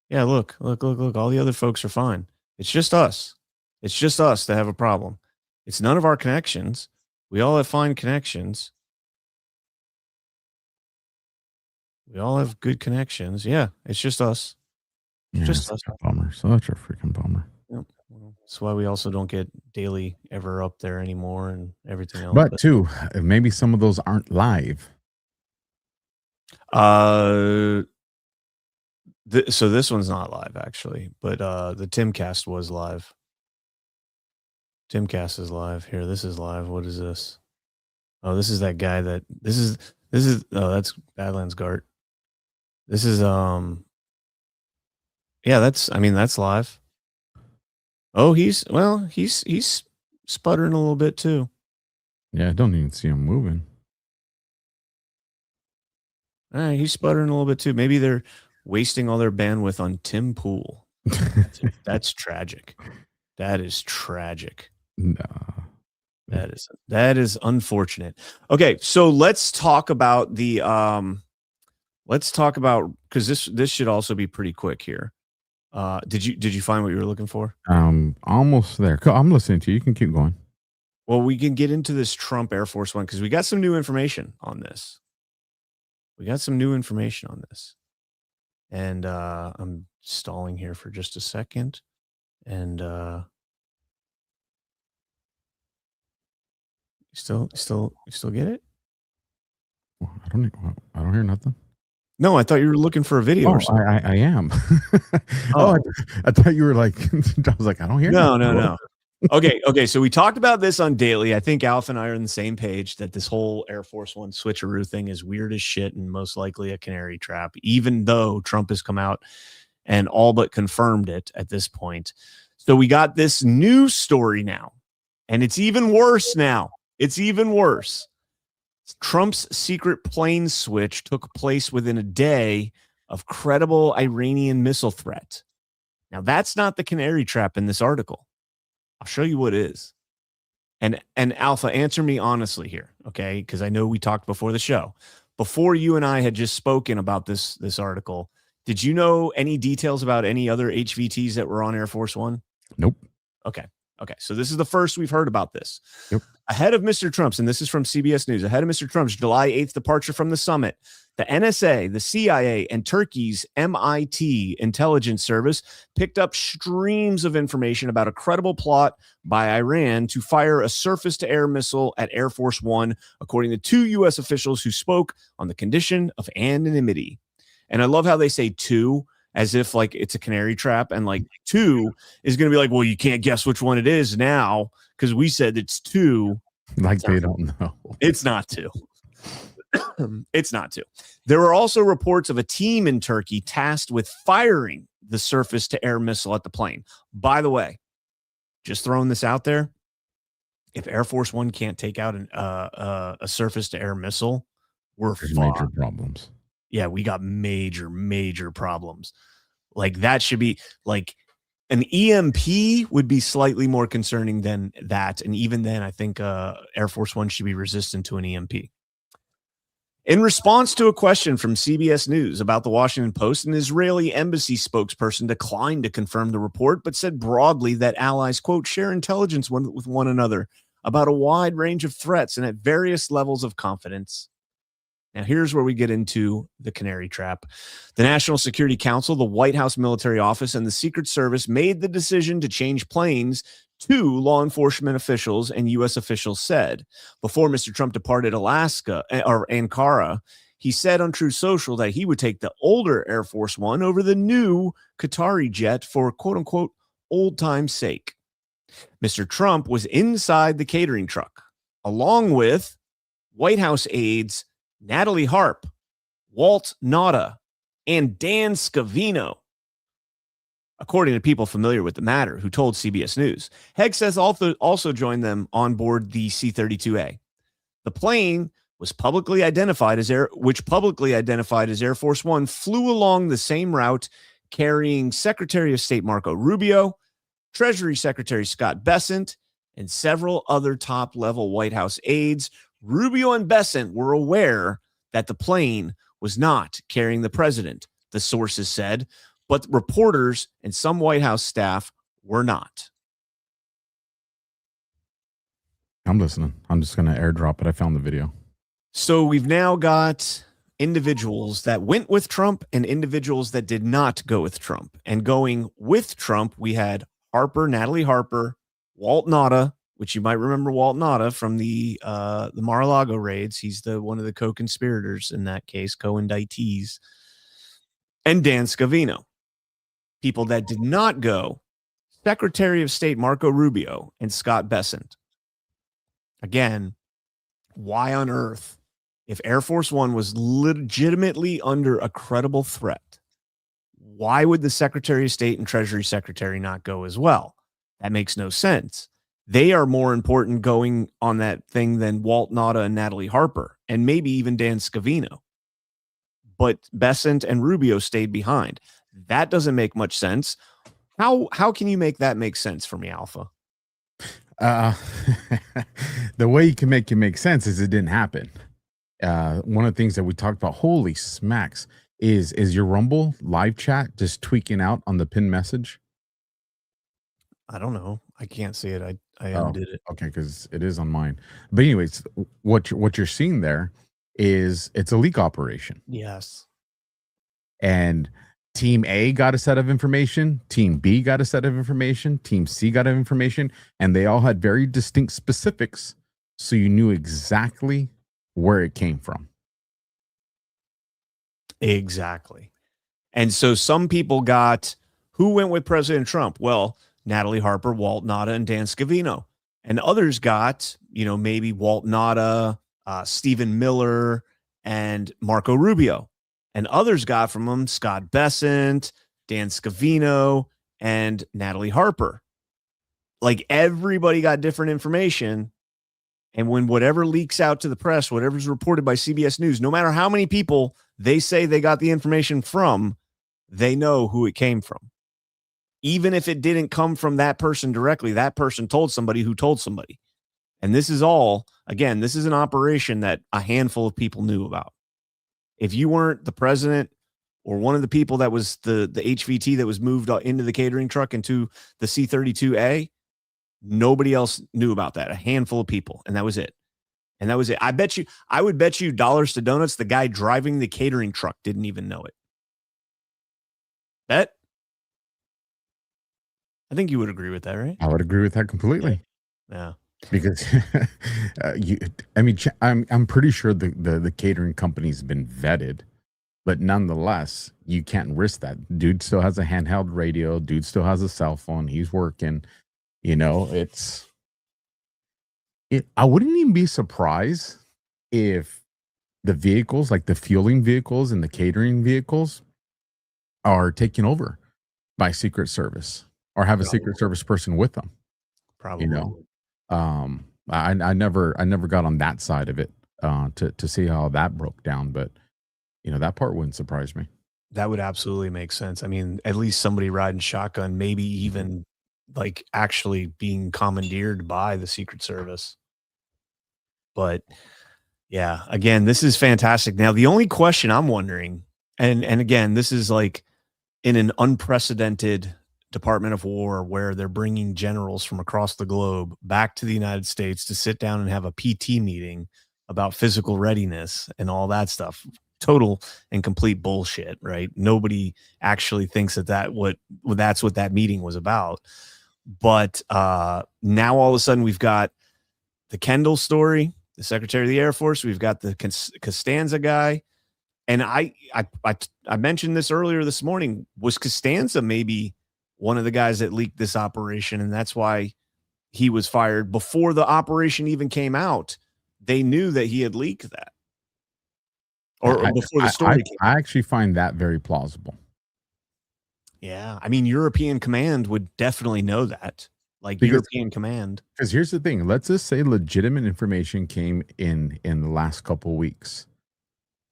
Yeah, look, all the other folks are fine. It's just us. It's just us that have a problem. It's none of our connections. We all have fine connections. We all have good connections. Yeah, it's just us. Yeah, just us. A bummer. Such a freaking bummer. Yep. That's why we also don't get daily ever up there anymore and everything else. But too, maybe some of those aren't live. So this one's not live actually, but the Timcast was live. Timcast is live. Here, this is live. What is this? Oh, this is that guy this is that's Badlands Gart. This is yeah, that's live. Oh, he's sputtering a little bit too. Yeah, I don't even see him moving. All right, he's sputtering a little bit too. Maybe they're wasting all their bandwidth on Tim Pool. That's tragic. That is tragic. No. That is unfortunate. Okay, so let's talk about the let's talk about, because this should also be pretty quick here. Did you find what you were looking for? Almost there. I'm listening to you. You can keep going. Well, we can get into this Trump Air Force One because we got some new information on this. And I'm stalling here for just a second. And you still get it? Well, I don't hear nothing. No, I thought you were looking for a video or something. I am. I thought you were like, I was like, I don't hear. No. Okay. So we talked about this on Daily. I think Alpha and I are on the same page that this whole Air Force One switcheroo thing is weird as shit and most likely a canary trap, even though Trump has come out and all but confirmed it at this point. So we got this new story now, and it's even worse now. It's even worse. Trump's secret plane switch took place within a day of credible Iranian missile threat. Now, that's not the canary trap in this article. I'll show you what is. And Alpha, answer me honestly here, okay? Because I know we talked before the show. Before you and I had just spoken about this article, did you know any details about any other HVTs that were on Air Force One? Nope. Okay. So this is the first we've heard about this. Yep. Ahead of Mr. Trump's, and this is from CBS News, ahead of Mr. Trump's July 8th departure from the summit, the NSA, the CIA, and Turkey's MIT intelligence service picked up streams of information about a credible plot by Iran to fire a surface-to-air missile at Air Force One, according to 2 U.S. officials who spoke on the condition of anonymity. And I love how they say two, as if like it's a canary trap, and like 2 is going to be like, well, you can't guess which one it is now because we said it's 2. Like they don't know. It's not 2. It's not 2. There were also reports of a team in Turkey tasked with firing the surface-to-air missile at the plane. By the way, just throwing this out there, if Air Force One can't take out a surface-to-air missile, we're There's major problems. Yeah, we got major problems. Like that should be like an EMP would be slightly more concerning than that. And even then, I think Air Force One should be resistant to an EMP. In response to a question from CBS News about the Washington Post, an Israeli embassy spokesperson declined to confirm the report, but said broadly that allies, quote, share intelligence with one another about a wide range of threats and at various levels of confidence. Now, here's where we get into the canary trap. The National Security Council, the White House Military Office, and the Secret Service made the decision to change planes, 2 law enforcement officials and U.S. officials said. Before Mr. Trump departed Ankara, he said on Truth Social that he would take the older Air Force One over the new Qatari jet for, quote-unquote, old time's sake. Mr. Trump was inside the catering truck, along with White House aides Natalie Harp, Walt Nauta, and Dan Scavino, according to people familiar with the matter who told CBS News. Hegseth also joined them on board the C-32A. The plane was publicly identified as Air Force One, flew along the same route, carrying Secretary of State Marco Rubio, Treasury Secretary Scott Bessent, and several other top-level White House aides. Rubio and Bessent were aware that the plane was not carrying the president, the sources said, but reporters and some White House staff were not. I'm listening. I'm just going to airdrop it. I found the video. So we've now got individuals that went with Trump and individuals that did not go with Trump. And going with Trump, we had Natalie Harper, Walt Nauta, which you might remember Walt Nauta from the Mar-a-Lago raids. He's one of the co-conspirators in that case, co-indictees, and Dan Scavino. People that did not go, Secretary of State Marco Rubio and Scott Bessent. Again, why on earth, if Air Force One was legitimately under a credible threat, why would the Secretary of State and Treasury Secretary not go as well? That makes no sense. They are more important going on that thing than Walt Nauta and Natalie Harper, and maybe even Dan Scavino. But Bessent and Rubio stayed behind. That doesn't make much sense. How can you make that make sense for me, Alpha? The way you can make it make sense is it didn't happen. one of the things that we talked about, holy smacks, is your Rumble live chat just tweaking out on the pinned message? I don't know. I can't see it. I Oh, undid it. okay, because it is on mine. But anyways, what you're seeing there is it's a leak operation. Yes. And Team A got a set of information, Team B got a set of information, Team C got information, and they all had very distinct specifics, so you knew exactly where it came from. Exactly. And so some people got, who went with President Trump? Well, Natalie Harper, Walt Nauta, and Dan Scavino. And others got, maybe Walt Nauta, Stephen Miller, and Marco Rubio. And others got from them Scott Bessent, Dan Scavino, and Natalie Harper. Like, everybody got different information. And when whatever leaks out to the press, whatever's reported by CBS News, no matter how many people they say they got the information from, they know who it came from. Even if it didn't come from that person directly, that person told somebody who told somebody. And this is all, again, this is an operation that a handful of people knew about. If you weren't the president or one of the people that was the HVT that was moved into the catering truck into the C-32A, nobody else knew about that. A handful of people, and that was it. And that was it. I would bet you dollars to donuts the guy driving the catering truck didn't even know it. Bet? I think you would agree with that, right? I would agree with that completely. Yeah. Because I'm pretty sure the catering company's been vetted, but nonetheless, you can't risk that. Dude still has a handheld radio. Dude still has a cell phone. He's working. I wouldn't even be surprised if the vehicles, like the fueling vehicles and the catering vehicles, are taken over by Secret Service or have a Secret Service person with them. Probably. I never got on that side of it to see how that broke down, but that part wouldn't surprise me. That would absolutely make sense. I mean, at least somebody riding shotgun, maybe even like actually being commandeered by the Secret Service. But yeah, again, this is fantastic. Now, the only question I'm wondering, and again, this is like in an unprecedented Department of War where they're bringing generals from across the globe back to the United States to sit down and have a PT meeting about physical readiness and all that stuff. Total and complete bullshit, right? Nobody actually thinks that's what that meeting was about. But now all of a sudden we've got the Kendall story, the Secretary of the Air Force. We've got the Costanza guy. And I mentioned this earlier this morning. Was Costanza maybe one of the guys that leaked this operation, and that's why he was fired before the operation even came out? They knew that he had leaked that. Or before the story came out. I actually find that very plausible. Yeah. I mean, European Command would definitely know that. Like European Command. Because here's the thing. Let's just say legitimate information came in the last couple of weeks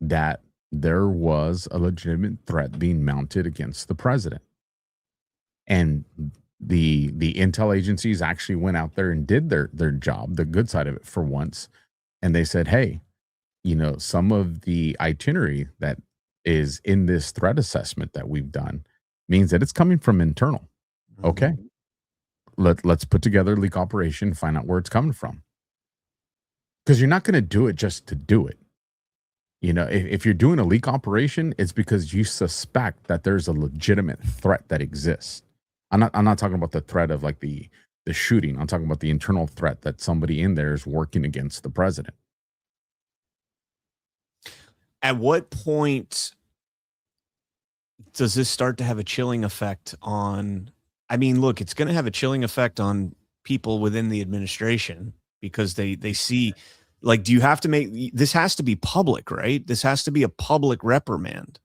that there was a legitimate threat being mounted against the president. And the intel agencies actually went out there and did their job, the good side of it for once. And they said, hey, some of the itinerary that is in this threat assessment that we've done means that it's coming from internal. Okay. Let's put together a leak operation, find out where it's coming from. Because you're not going to do it just to do it. If you're doing a leak operation, it's because you suspect that there's a legitimate threat that exists. I'm not talking about the threat of like the shooting. I'm talking about the internal threat that somebody in there is working against the president. At what point does this start to have a chilling effect on? I mean, look, it's going to have a chilling effect on people within the administration because they see, like, do you have to make this has to be public, right? This has to be a public reprimand.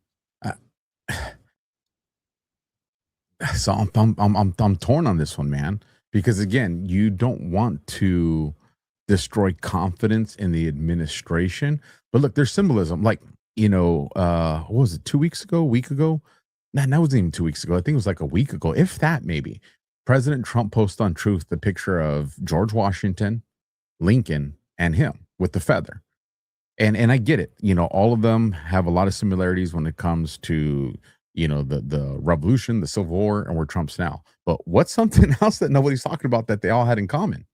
So I'm torn on this one, man, because again, you don't want to destroy confidence in the administration. But look, there's symbolism. Like, what was it, 2 weeks ago, a week ago? Man, that wasn't even 2 weeks ago. I think it was like a week ago, if that maybe. President Trump posted on Truth the picture of George Washington, Lincoln, and him with the feather. And I get it. All of them have a lot of similarities when it comes to, the revolution, the Civil War, and where Trump's now. But what's something else that nobody's talking about that they all had in common?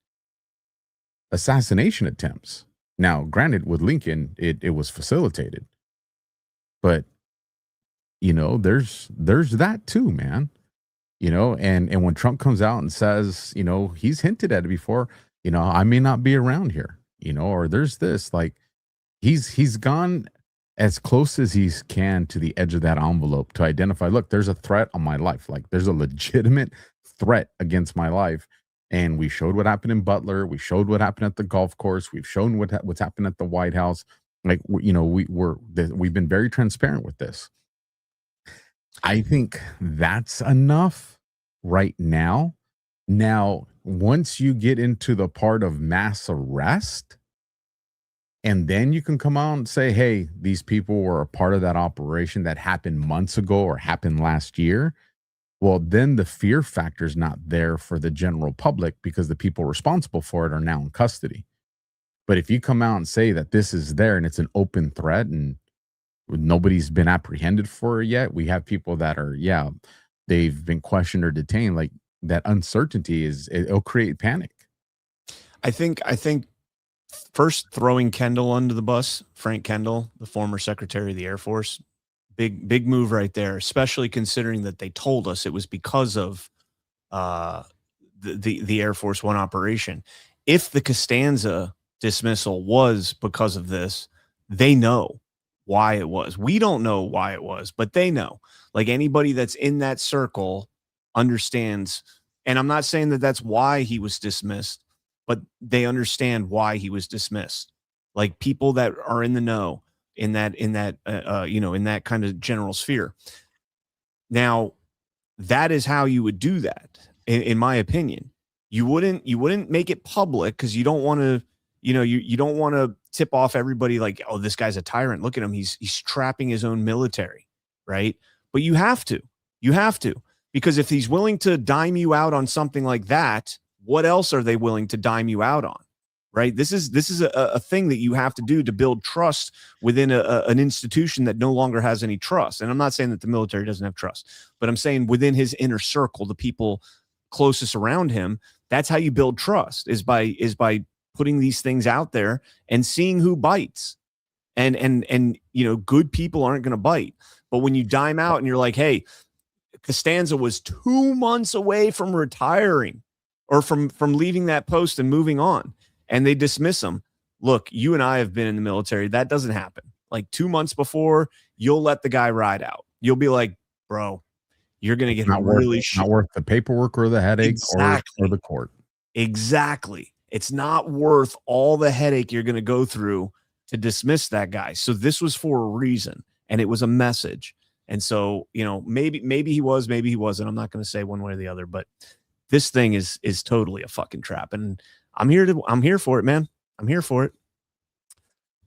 Assassination attempts. Now, granted, with Lincoln, it was facilitated. But, there's that too, man. And when Trump comes out and says, he's hinted at it before, I may not be around here, or there's this, like, he's gone as close as he can to the edge of that envelope to identify, look, there's a threat on my life. Like, there's a legitimate threat against my life. And we showed what happened in Butler. We showed what happened at the golf course. We've shown what's happened at the White House. Like, we've been very transparent with this. I think that's enough right now. Now, once you get into the part of mass arrest, and then you can come out and say, hey, these people were a part of that operation that happened months ago or happened last year. Well, then the fear factor is not there for the general public because the people responsible for it are now in custody. But if you come out and say that this is there and it's an open threat and nobody's been apprehended for it yet, we have people that are, they've been questioned or detained, like, that uncertainty it'll create panic. I think first throwing Kendall under the bus, Frank Kendall, the former Secretary of the Air Force, big move right there, especially considering that they told us it was because of the Air Force One operation. If the Costanza dismissal was because of this, they know why it was. We don't know why it was, but they know. Like, anybody that's in that circle understands. And I'm not saying that that's why he was dismissed, but they understand why he was dismissed. Like, people that are in the know in that kind of general sphere. Now, that is how you would do that, in my opinion. You wouldn't make it public because you don't want to, you don't want to tip off everybody like, oh, this guy's a tyrant. Look at him. He's trapping his own military, right? But you have to, because if he's willing to dime you out on something like that, what else are they willing to dime you out on, right? This is a thing that you have to do to build trust within an institution that no longer has any trust. And I'm not saying that the military doesn't have trust, but I'm saying within his inner circle, the people closest around him, that's how you build trust, is by putting these things out there and seeing who bites. And good people aren't going to bite. But when you dime out and you're like, hey, Costanza was 2 months away from retiring or from leaving that post and moving on, and they dismiss him. Look, you and I have been in the military. That doesn't happen. Like, 2 months before, you'll let the guy ride out. You'll be like, bro, you're going to get not worth the paperwork or the headache or the court. Exactly. It's not worth all the headache you're going to go through to dismiss that guy. So this was for a reason, and it was a message. And so, maybe he was, maybe he wasn't. I'm not going to say one way or the other, but this thing is totally a fucking trap. And I'm here for it, man. I'm here for it.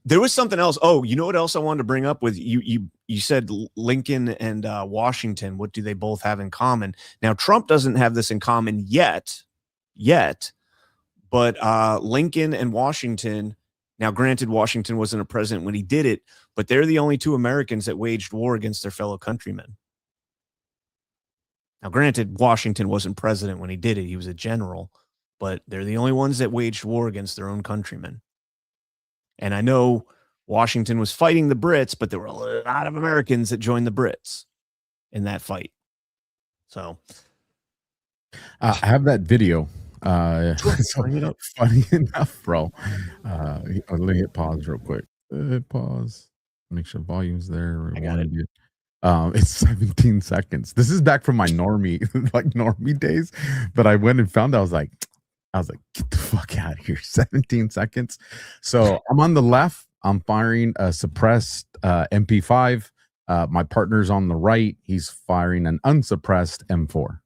There was something else. Oh, you know what else I wanted to bring up with you? You said Lincoln and Washington. What do they both have in common? Now, Trump doesn't have this in common yet, but Lincoln and Washington. Now, granted, Washington wasn't a president when he did it, but they're the only two Americans that waged war against their fellow countrymen. Now, granted, Washington wasn't president when he did it. He was a general, but they're the only ones that waged war against their own countrymen. And I know Washington was fighting the Brits, but there were a lot of Americans that joined the Brits in that fight. So I have that video. So funny enough, bro. Let me hit pause real quick. Pause. Make sure volume's there. I got it. It's 17 seconds. This is back from my normie days, but I went and found out. I was like, get the fuck out of here. 17 seconds. So I'm on the left. I'm firing a suppressed MP5. My partner's on the right. He's firing an unsuppressed M4.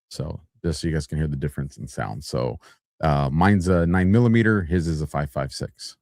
So just so you guys can hear the difference in sound. So mine's a 9mm. His is a 5.56.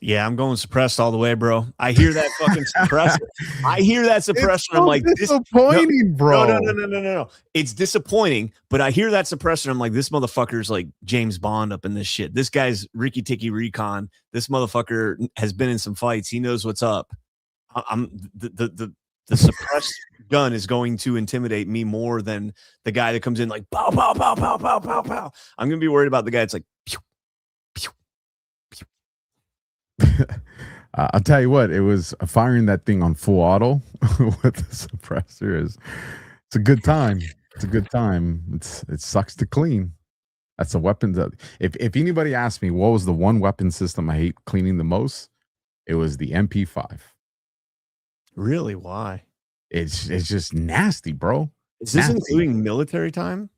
Yeah, I'm going suppressed all the way, bro. I hear that fucking suppressor. I hear that suppressor. It's I'm like, disappointing, bro. No. It's disappointing, but I hear that suppressor. I'm like, this motherfucker's like James Bond up in this shit. This guy's Ricky Tikki Recon. This motherfucker has been in some fights. He knows what's up. I'm the suppressed gun is going to intimidate me more than the guy that comes in like pow pow pow pow pow pow pow. I'm gonna be worried about the guy that's like pew, pew, pew. I'll tell you what, it was firing that thing on full auto with the suppressor it's a good time. It's a good time. It sucks to clean. That's a weapon that if anybody asked me what was the one weapon system I hate cleaning the most, it was the MP5. Really? Why? It's just nasty, bro. Is this Nasty. including military time?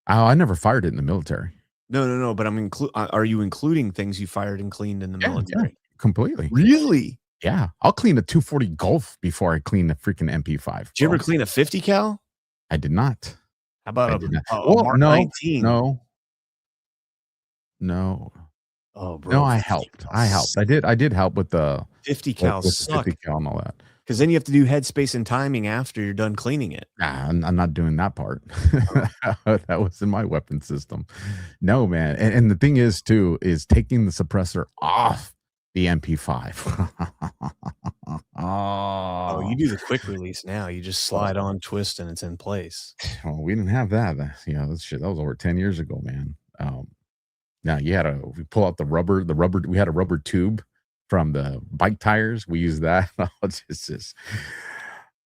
Oh, I never fired it in the military. No. But are you including things you fired and cleaned in the military? Yeah, completely. Really? Yeah, I'll clean a 240 Golf before I clean the freaking MP5. Did you ever clean a 50 cal? I did not. How about I a did not. Mark 19? No. Oh, bro. No, I helped. I did help with the 50 cal with the suck. 50 cal and all that. Because then you have to do headspace and timing after you're done cleaning it. Nah, I'm not doing that part. That was in my weapon system. No, man. And the thing is, too, is taking the suppressor off the MP5. Oh, you do the quick release now. You just slide on, twist, and it's in place. Well, we didn't have that. That was over 10 years ago, man. Now you had we pull out the rubber. We had a rubber tube from the bike tires. We use that.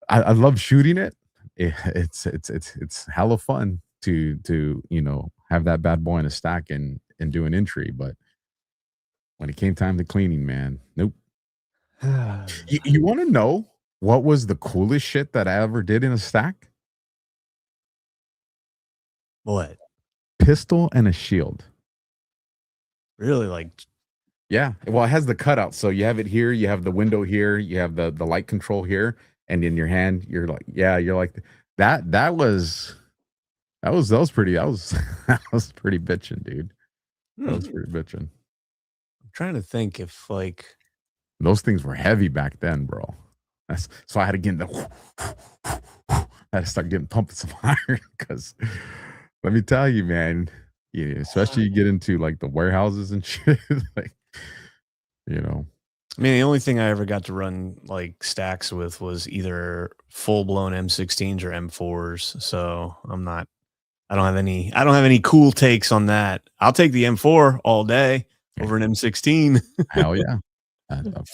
I love shooting it. It's hella fun to have that bad boy in a stack and do an entry. But when it came time to cleaning, man, nope. You want to know what was the coolest shit that I ever did in a stack? What? Pistol and a shield. Really? Like, yeah. Well, it has the cutout. So you have it here, you have the window here, you have the light control here, and in your hand, you're like that. That was pretty bitching, dude. That was pretty bitching. I'm trying to think if like those things were heavy back then, bro. So I had to get I had to start getting pumping some iron because let me tell you, man. Yeah, especially you get into like the warehouses and shit. Like, I mean, the only thing I ever got to run like stacks with was either full blown M16s or M4s. So I don't have any cool takes on that. I'll take the M4 all day over an M16. Hell yeah.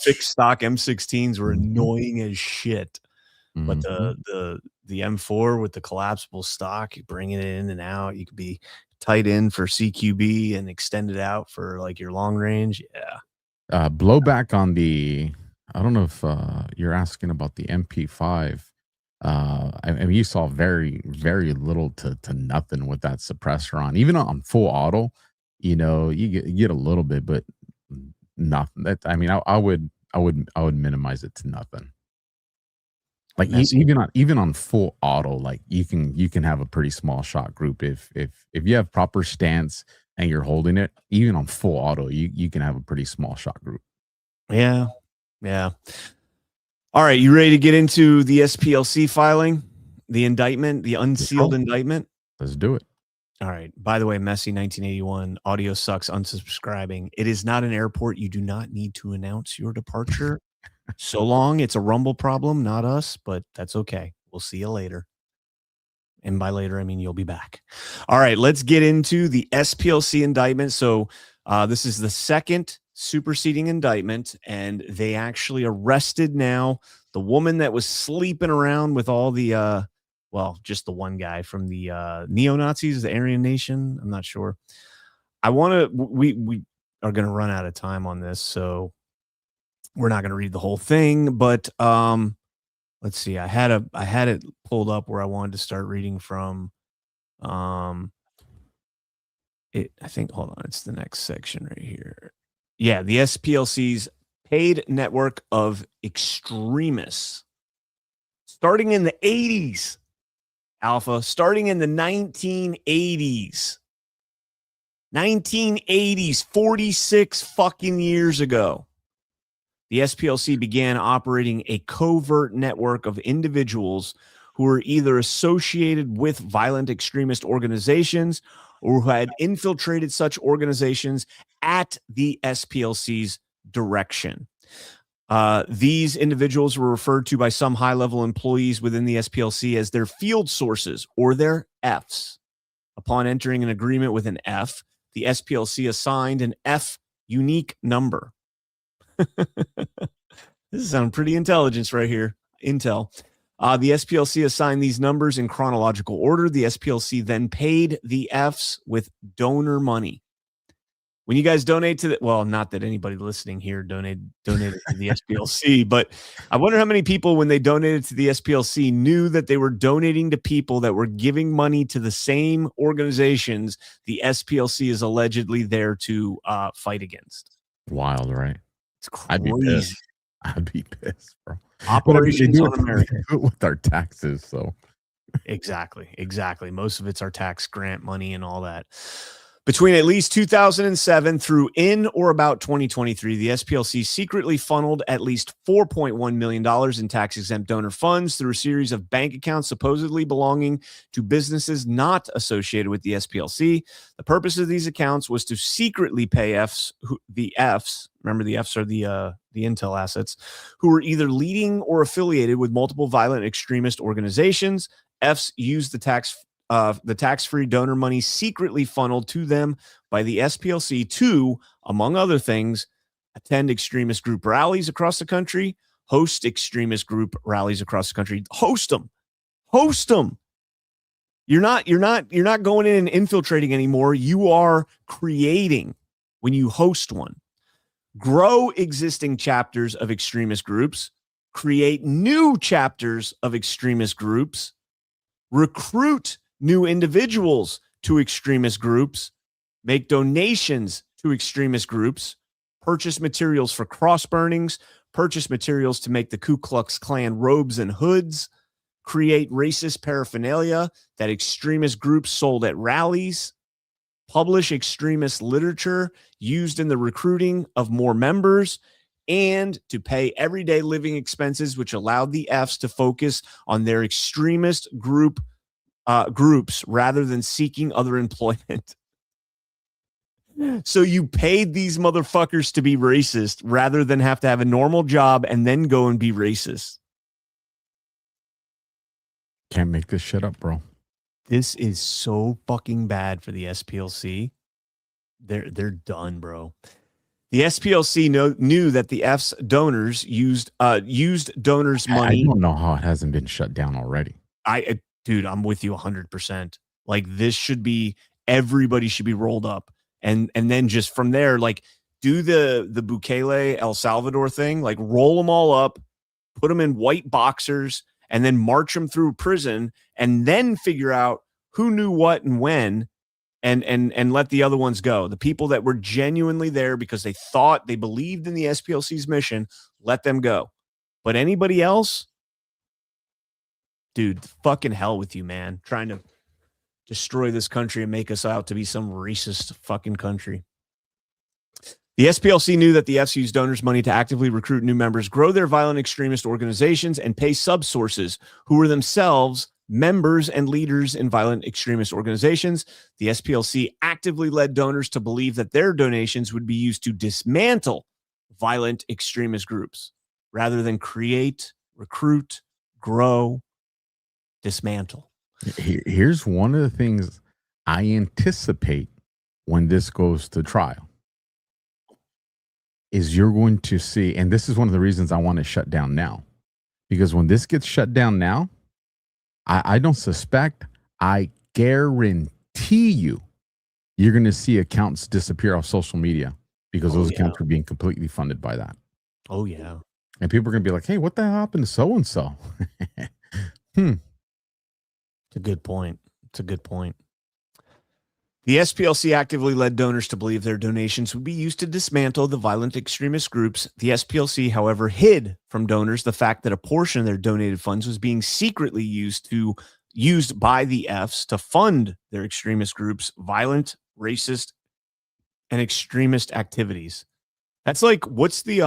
Fixed stock M16s were annoying as shit. But the M4 with the collapsible stock, you bring it in and out. You could be tight in for CQB and extend it out for like your long range. Yeah. Blowback on I don't know if you're asking about the MP5. I mean, you saw very, very little to nothing with that suppressor on. Even on full auto, you get a little bit, but nothing. I would minimize it to nothing. Like even on full auto, like you can have a pretty small shot group if you have proper stance and you're holding it. Even on full auto, you can have a pretty small shot group. Yeah. All right, you ready to get into the SPLC filing, the indictment, the unsealed indictment? Let's do it. All right. By the way, Messi 1981, audio sucks, unsubscribing. It is not an airport. You do not need to announce your departure. So long. It's a Rumble problem, not us, but that's okay. We'll see you later. And by later, I mean you'll be back. All right, let's get into the SPLC indictment. So this is the second superseding indictment, and they actually arrested now the woman that was sleeping around with all the, just the one guy from the neo-Nazis, the Aryan Nation. I'm not sure. We are going to run out of time on this, so we're not going to read the whole thing, but let's see. I had it pulled up where I wanted to start reading from. I think, hold on, it's the next section right here. Yeah, the SPLC's paid network of extremists. Starting in the 80s, Alpha, starting in the 1980s. 1980s, 46 fucking years ago. the SPLC began operating a covert network of individuals who were either associated with violent extremist organizations or who had infiltrated such organizations at the SPLC's direction. These individuals were referred to by some high-level employees within the SPLC as their field sources or their Fs. Upon entering an agreement with an F, the SPLC assigned an F unique number. This is sounding pretty intelligence right here. Intel. The SPLC assigned these numbers in chronological order. The SPLC then paid the Fs with donor money. When you guys donate to the, well, not that anybody listening here donated to the SPLC, but I wonder how many people, when they donated to the SPLC, knew that they were donating to people that were giving money to the same organizations the SPLC is allegedly there to fight against. Wild, right? It's I'd be crazy. pissed. I'd be pissed, bro. Operations on America. They do it with our taxes, so. Exactly. Most of it's our tax grant money and all that. Between at least 2007 through in or about 2023, the SPLC secretly funneled at least $4.1 million in tax-exempt donor funds through a series of bank accounts supposedly belonging to businesses not associated with the SPLC. The purpose of these accounts was to secretly pay the Fs, remember the Fs are the intel assets, who were either leading or affiliated with multiple violent extremist organizations. Fs used the tax-free donor money secretly funneled to them by the SPLC to, among other things, attend extremist group rallies across the country, host extremist group rallies across the country, host them. You're not going in and infiltrating anymore. You are creating when you host one. Grow existing chapters of extremist groups, create new chapters of extremist groups, recruit new individuals to extremist groups, make donations to extremist groups, purchase materials for cross burnings, purchase materials to make the Ku Klux Klan robes and hoods, create racist paraphernalia that extremist groups sold at rallies, publish extremist literature used in the recruiting of more members, and to pay everyday living expenses, which allowed the Fs to focus on their extremist groups rather than seeking other employment. So you paid these motherfuckers to be racist rather than have to have a normal job and then go and be racist. Can't make this shit up, bro. This is so fucking bad for the SPLC. They're done, bro. The SPLC knew that the F's donors used donors' money. I don't know how it hasn't been shut down already. Dude, I'm with you 100%. Like, this should be, everybody should be rolled up. And then just from there, like, do the Bukele El Salvador thing, like roll them all up, put them in white boxers, and then march them through prison, and then figure out who knew what and when, and let the other ones go. The people that were genuinely there because they thought, they believed in the SPLC's mission, let them go. But anybody else, dude, fucking hell with you, man. Trying to destroy this country and make us out to be some racist fucking country. The SPLC knew that the Fs used donors' money to actively recruit new members, grow their violent extremist organizations, and pay subsources who were themselves members and leaders in violent extremist organizations. The SPLC actively led donors to believe that their donations would be used to dismantle violent extremist groups rather than create, recruit, grow, dismantle. Here's one of the things I anticipate when this goes to trial is you're going to see, and this is one of the reasons I want to shut down now, because when this gets shut down now, I don't suspect, I guarantee you're going to see accounts disappear off social media because those accounts are being completely funded by that. Oh, yeah. And people are going to be like, hey, what the hell happened to so-and-so? It's a good point. It's a good point. The SPLC actively led donors to believe their donations would be used to dismantle the violent extremist groups. The SPLC, however, hid from donors the fact that a portion of their donated funds was being secretly used by the Fs to fund their extremist groups' violent, racist, and extremist activities. That's like, what's the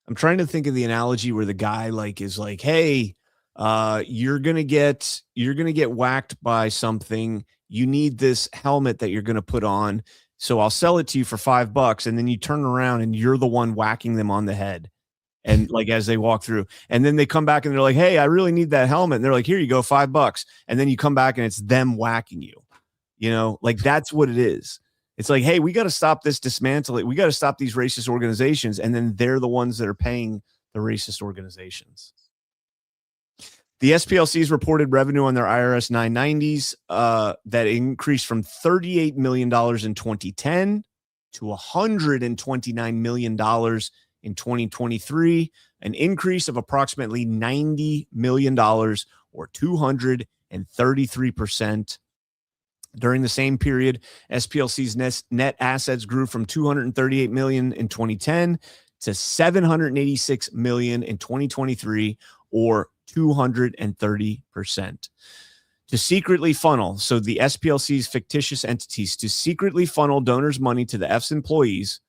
I'm trying to think of the analogy where the guy like is like, hey, you're gonna get whacked by something. You need this helmet that you're gonna put on. So I'll sell it to you for $5. And then you turn around and you're the one whacking them on the head. And like, as they walk through, and then they come back and they're like, hey, I really need that helmet. And they're like, here you go, $5. And then you come back and it's them whacking you, you know, like that's what it is. It's like, hey, we got to stop this dismantling. We got to stop these racist organizations. And then they're the ones that are paying the racist organizations. The SPLC's reported revenue on their IRS 990s that increased from $38 million in 2010 to $129 million in 2023, an increase of approximately $90 million or 233%. During the same period, SPLC's net assets grew from $238 million in 2010 to $786 million in 2023, or 230%. To secretly funnel, so the SPLC's fictitious entities, to secretly funnel donors' money to the F's employees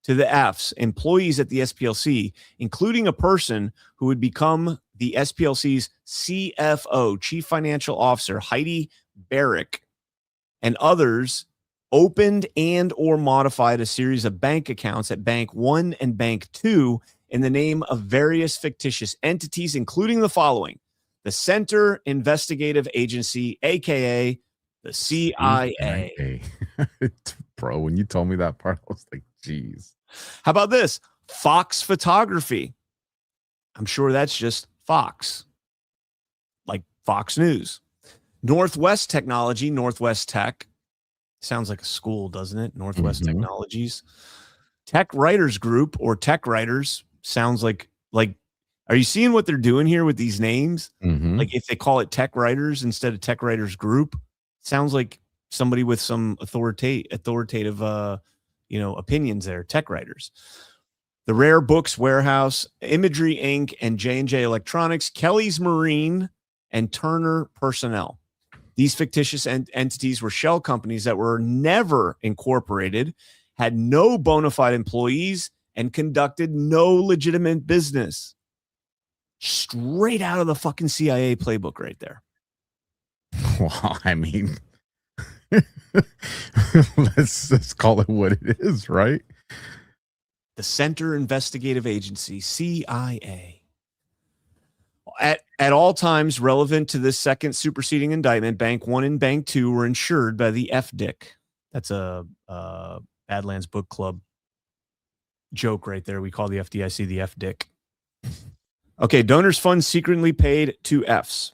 at the SPLC, including a person who would become the SPLC's CFO, Chief Financial Officer, Heidi Barrick, and others, opened and or modified a series of bank accounts at Bank 1 and Bank 2 in the name of various fictitious entities, including the following: the Center Investigative Agency, aka the CIA. Bro, when you told me that part, I was like, geez. How about this? Fox Photography. I'm sure that's just Fox, like Fox News. Northwest Technology, Northwest Tech. Sounds like a school, doesn't it? Northwest Technologies. Tech Writers Group, or Tech Writers, sounds like, are you seeing what they're doing here with these names? Like if they call it Tech Writers instead of Tech Writers Group, sounds like somebody with some authoritative opinions there. Tech Writers. The Rare Books Warehouse, Imagery Inc., and J&J Electronics, Kelly's Marine, and Turner Personnel. These fictitious entities were shell companies that were never incorporated, had no bona fide employees, and conducted no legitimate business. Straight out of the fucking CIA playbook right there. Well, I mean, let's call it what it is, right? The Center Investigative Agency, CIA. At all times relevant to this second superseding indictment, Bank 1 and Bank 2 were insured by the FDIC. That's a Badlands Book Club joke right there. We call the FDIC the FDIC. Okay, donors' funds secretly paid to Fs.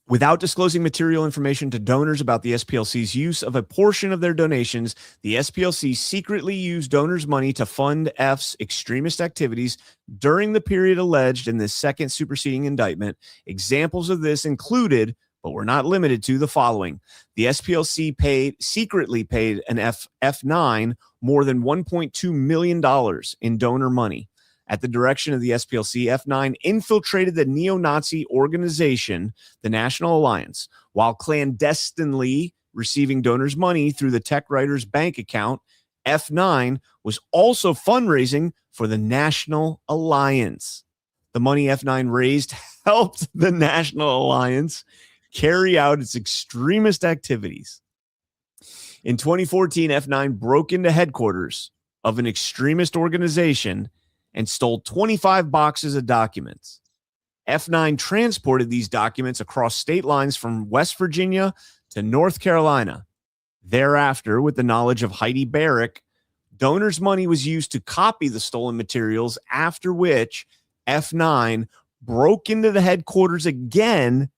Without disclosing material information to donors about the SPLC's use of a portion of their donations, the SPLC secretly used donors' money to fund F's extremist activities during the period alleged in this second superseding indictment. Examples of this included, but were not limited to, the following. The SPLC secretly paid an F9 more than $1.2 million in donor money. At the direction of the SPLC, F9 infiltrated the neo-Nazi organization, the National Alliance, while clandestinely receiving donors' money through the Tech Writers bank account. F9 was also fundraising for the National Alliance. The money F9 raised helped the National Alliance carry out its extremist activities. In 2014, F9 broke into headquarters of an extremist organization and stole 25 boxes of documents. F9 transported these documents across state lines from West Virginia to North Carolina. Thereafter, with the knowledge of Heidi Barrick, donors' money was used to copy the stolen materials, after which F9 broke into the headquarters again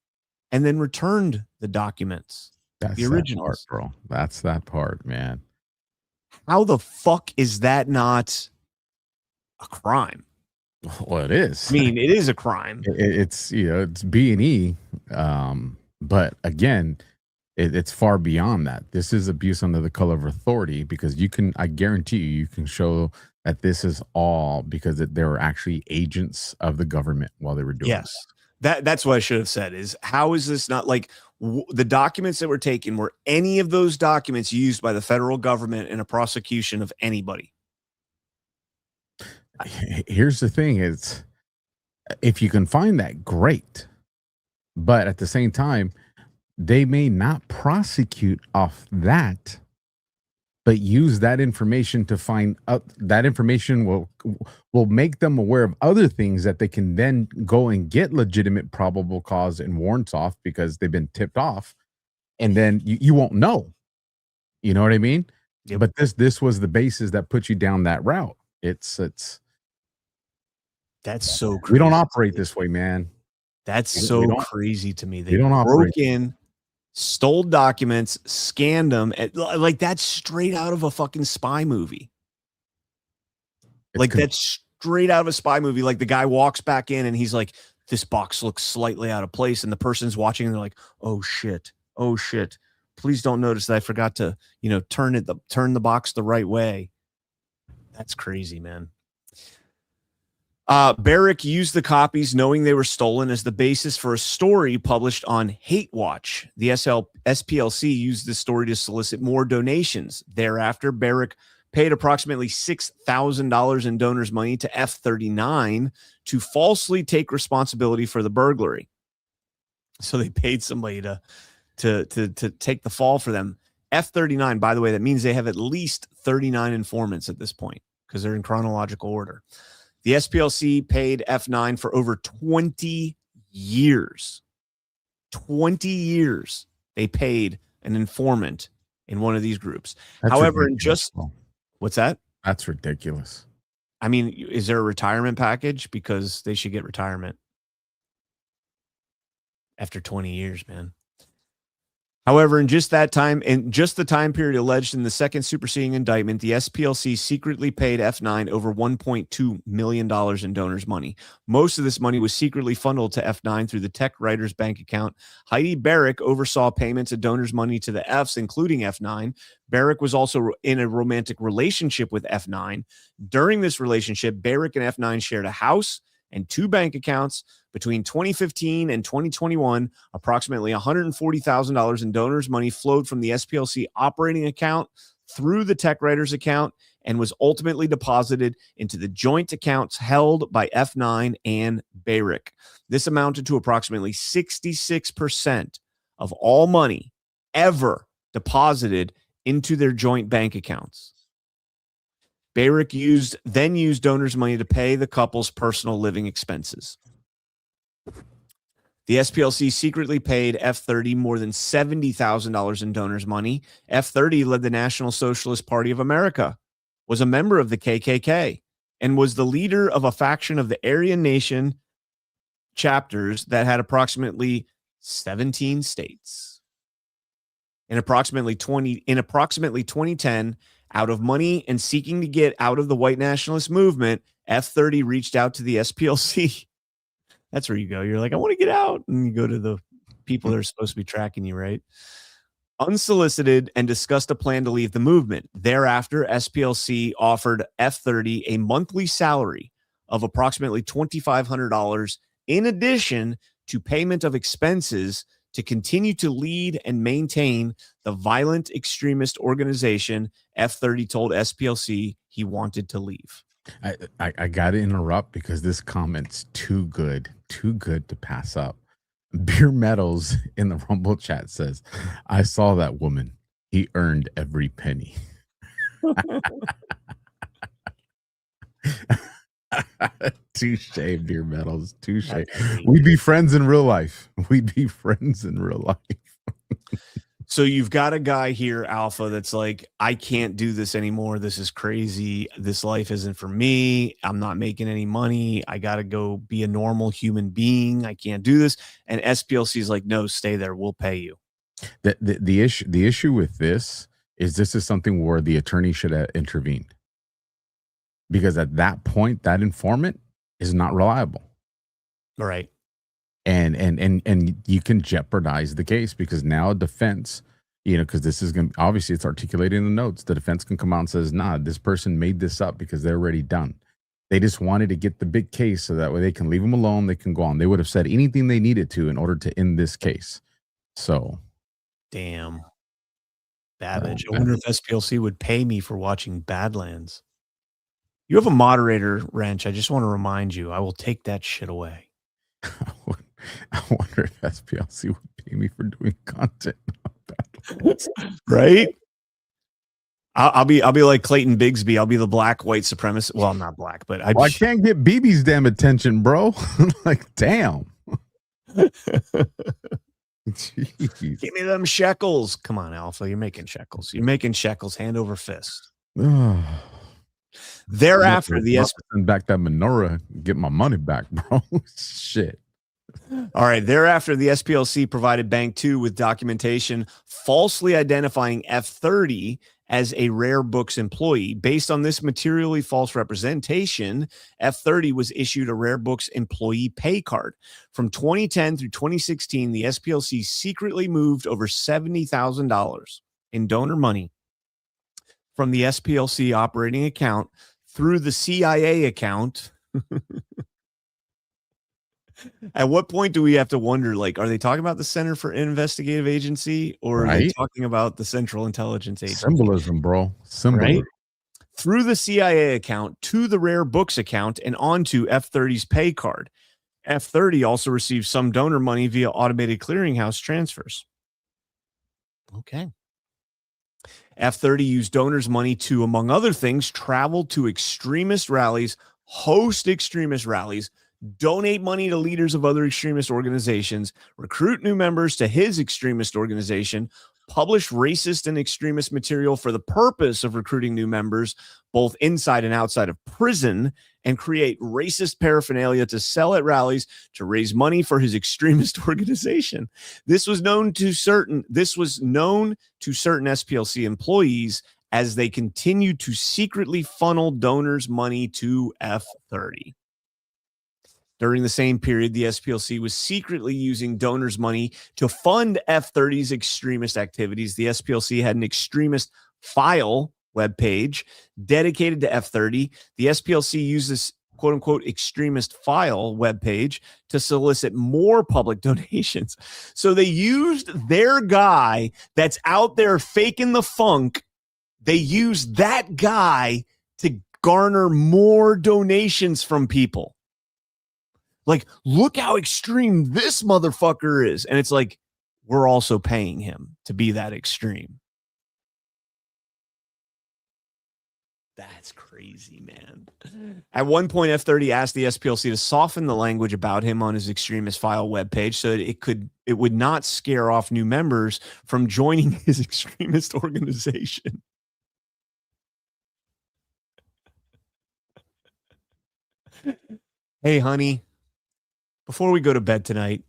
and then returned the documents. That's the originals. That part, bro. That's that part, man. How the fuck is that not a crime? Well, it is. I mean, it is a crime. It's it's B&E, but again, it's far beyond that. This is abuse under the color of authority, because I guarantee you can show that this is all because they were actually agents of the government while they were doing Yes. That's what I should have said, is how is this not like the documents that were taken, were any of those documents used by the federal government in a prosecution of anybody? Here's the thing: is if you can find that, great. But at the same time, they may not prosecute off that, but use that information to find out. That information will make them aware of other things that they can then go and get legitimate probable cause and warrants off because they've been tipped off, and then you won't know. You know what I mean? Yep. But this was the basis that put you down that route. It's That's so crazy. we don't operate this way, man. That's We so don't- crazy to me. They don't broke operate. in, stole documents, scanned them. Like that's straight out of a fucking spy movie. That's straight out of a spy movie. Like the guy walks back in and he's like, this box looks slightly out of place. And the person's watching and they're like, oh shit. Please don't notice that I forgot to, turn the box the right way. That's crazy, man. Barrick used the copies knowing they were stolen as the basis for a story published on Hate Watch. The SPLC used this story to solicit more donations. Thereafter, Barrick paid approximately $6,000 in donors' money to F-39 to falsely take responsibility for the burglary. So they paid somebody to take the fall for them. F-39, by the way, that means they have at least 39 informants at this point because they're in chronological order. The SPLC paid F9 for over 20 years. 20 years they paid an informant in one of these groups. That's However, ridiculous. What's that? That's ridiculous. I mean, is there a retirement package? Because they should get retirement after 20 years, man. However, in just the time period alleged in the second superseding indictment, the SPLC secretly paid F9 over $1.2 million in donors' money. Most of this money was secretly funneled to F9 through the tech writer's bank account. Heidi Barrick oversaw payments of donors' money to the Fs, including F9. Barrick was also in a romantic relationship with F9. During this relationship, Barrick and F9 shared a house and 2 bank accounts. Between 2015 and 2021, approximately $140,000 in donors' money flowed from the SPLC operating account through the tech writer's account and was ultimately deposited into the joint accounts held by F9 and Barrick. This amounted to approximately 66% of all money ever deposited into their joint bank accounts. Barrick then used donors' money to pay the couple's personal living expenses. The SPLC secretly paid F-30 more than $70,000 in donors' money. F-30 led the National Socialist Party of America, was a member of the KKK, and was the leader of a faction of the Aryan Nation chapters that had approximately 17 states. In approximately 2010, out of money and seeking to get out of the white nationalist movement, F-30 reached out to the SPLC. That's where you go. You're like, I want to get out. And you go to the people that are supposed to be tracking you, right? Unsolicited, and discussed a plan to leave the movement. Thereafter, SPLC offered F-30 a monthly salary of approximately $2,500 in addition to payment of expenses to continue to lead and maintain the violent extremist organization. F-30 told SPLC he wanted to leave. I got to interrupt because this comment's too good to pass up. Beer Metals in the Rumble chat says, I saw that woman. He earned every penny. Touche, Beer Metals. Touche. We'd be friends in real life. So you've got a guy here, Alpha, that's like, I can't do this anymore. This is crazy. This life isn't for me. I'm not making any money. I got to go be a normal human being. I can't do this. And SPLC is like, no, stay there. We'll pay you. The issue with this is something where the attorney should have intervened. Because at that point, that informant is not reliable. All right. And you can jeopardize the case because now defense, because this is going to, obviously it's articulated in the notes. The defense can come out and says, nah, this person made this up because they're already done. They just wanted to get the big case so that way they can leave them alone. They can go on. They would have said anything they needed to in order to end this case. So. Damn. Babbage. I wonder if SPLC would pay me for watching Badlands. You have a moderator wrench. I just want to remind you, I will take that shit away. I wonder if SPLC would pay me for doing content on Badlands. Right? I'll be like Clayton Bigsby. I'll be the black white supremacist. Well, not black, but I can't get BB's damn attention, bro. Like, damn. Jeez. Give me them shekels. Come on, Alpha. You're making shekels. You're making shekels hand over fist. Thereafter, the send back that menorah, get my money back, bro. Shit. All right. Thereafter, the SPLC provided Bank 2 with documentation falsely identifying F30 as a Rare Books employee. Based on this materially false representation, F30 was issued a Rare Books employee pay card. From 2010 through 2016, the SPLC secretly moved over $70,000 in donor money from the SPLC operating account through the CIA account. At what point do we have to wonder, like, are they talking about the Center for Investigative Agency or are they talking about the Central Intelligence Agency? Symbolism, bro. Symbolism. Right? Through the CIA account to the Rare Books account and onto F30's pay card. F30 also received some donor money via automated clearinghouse transfers. Okay. F30 used donors' money to, among other things, travel to extremist rallies, host extremist rallies, donate money to leaders of other extremist organizations, recruit new members to his extremist organization, publish racist and extremist material for the purpose of recruiting new members, both inside and outside of prison, and create racist paraphernalia to sell at rallies to raise money for his extremist organization. This was known to certain SPLC employees as they continued to secretly funnel donors' money to F30. During the same period, the SPLC was secretly using donors' money to fund F30's extremist activities. The SPLC had an extremist file webpage dedicated to F30. The SPLC used this quote-unquote extremist file webpage to solicit more public donations. So they used their guy that's out there faking the funk. They used that guy to garner more donations from people. Like, look how extreme this motherfucker is. And it's like, we're also paying him to be that extreme. That's crazy, man. At one point, F30 asked the SPLC to soften the language about him on his extremist file webpage so that it would not scare off new members from joining his extremist organization. Hey, honey. Before we go to bed tonight,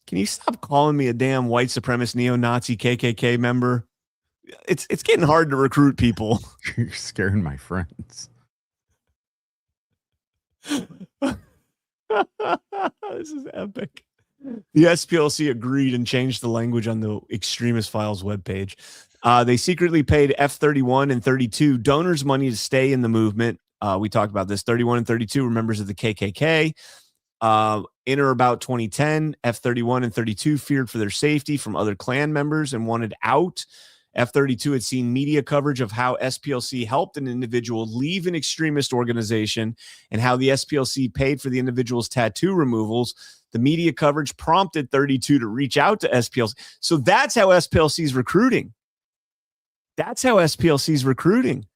can you stop calling me a damn white supremacist neo-Nazi KKK member? It's getting hard to recruit people. You're scaring my friends. This is epic. The SPLC agreed and changed the language on the Extremist Files webpage. They secretly paid F31 and 32 donors money to stay in the movement. We talked about this. 31 and 32 were members of the KKK. In or about 2010, F31 and 32 feared for their safety from other Klan members and wanted out. F32 had seen media coverage of how SPLC helped an individual leave an extremist organization and how the SPLC paid for the individual's tattoo removals. The media coverage prompted 32 to reach out to SPLC. So that's how SPLC is recruiting. That's how SPLC is recruiting.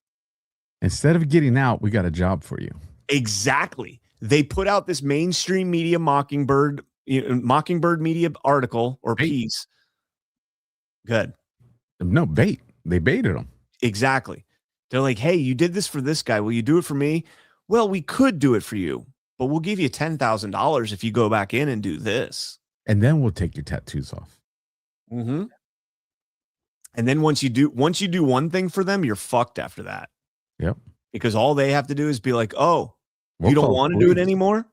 Instead of getting out, we got a job for you. Exactly. They put out this mainstream media Mockingbird media article or piece. Good. No, bait. They baited them. Exactly. They're like, hey, you did this for this guy. Will you do it for me? Well, we could do it for you, but we'll give you $10,000 if you go back in and do this. And then we'll take your tattoos off. Mm-hmm. And then once you do one thing for them, you're fucked after that. Yep. Because all they have to do is be like, oh, you don't want to do it anymore?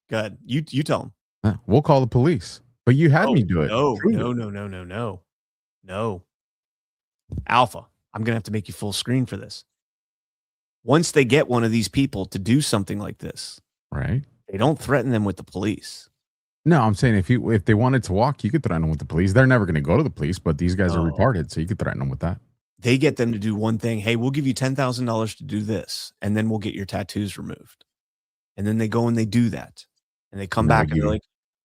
Good. You tell them. We'll call the police. But you had me do it. No. Alpha, I'm going to have to make you full screen for this. Once they get one of these people to do something like this, right? They don't threaten them with the police. No, I'm saying if they wanted to walk, you could threaten them with the police. They're never going to go to the police, but these guys are retarded, so you could threaten them with that. They get them to do one thing. Hey, we'll give you $10,000 to do this, and then we'll get your tattoos removed. And then they go and they do that, and they come back and they're like,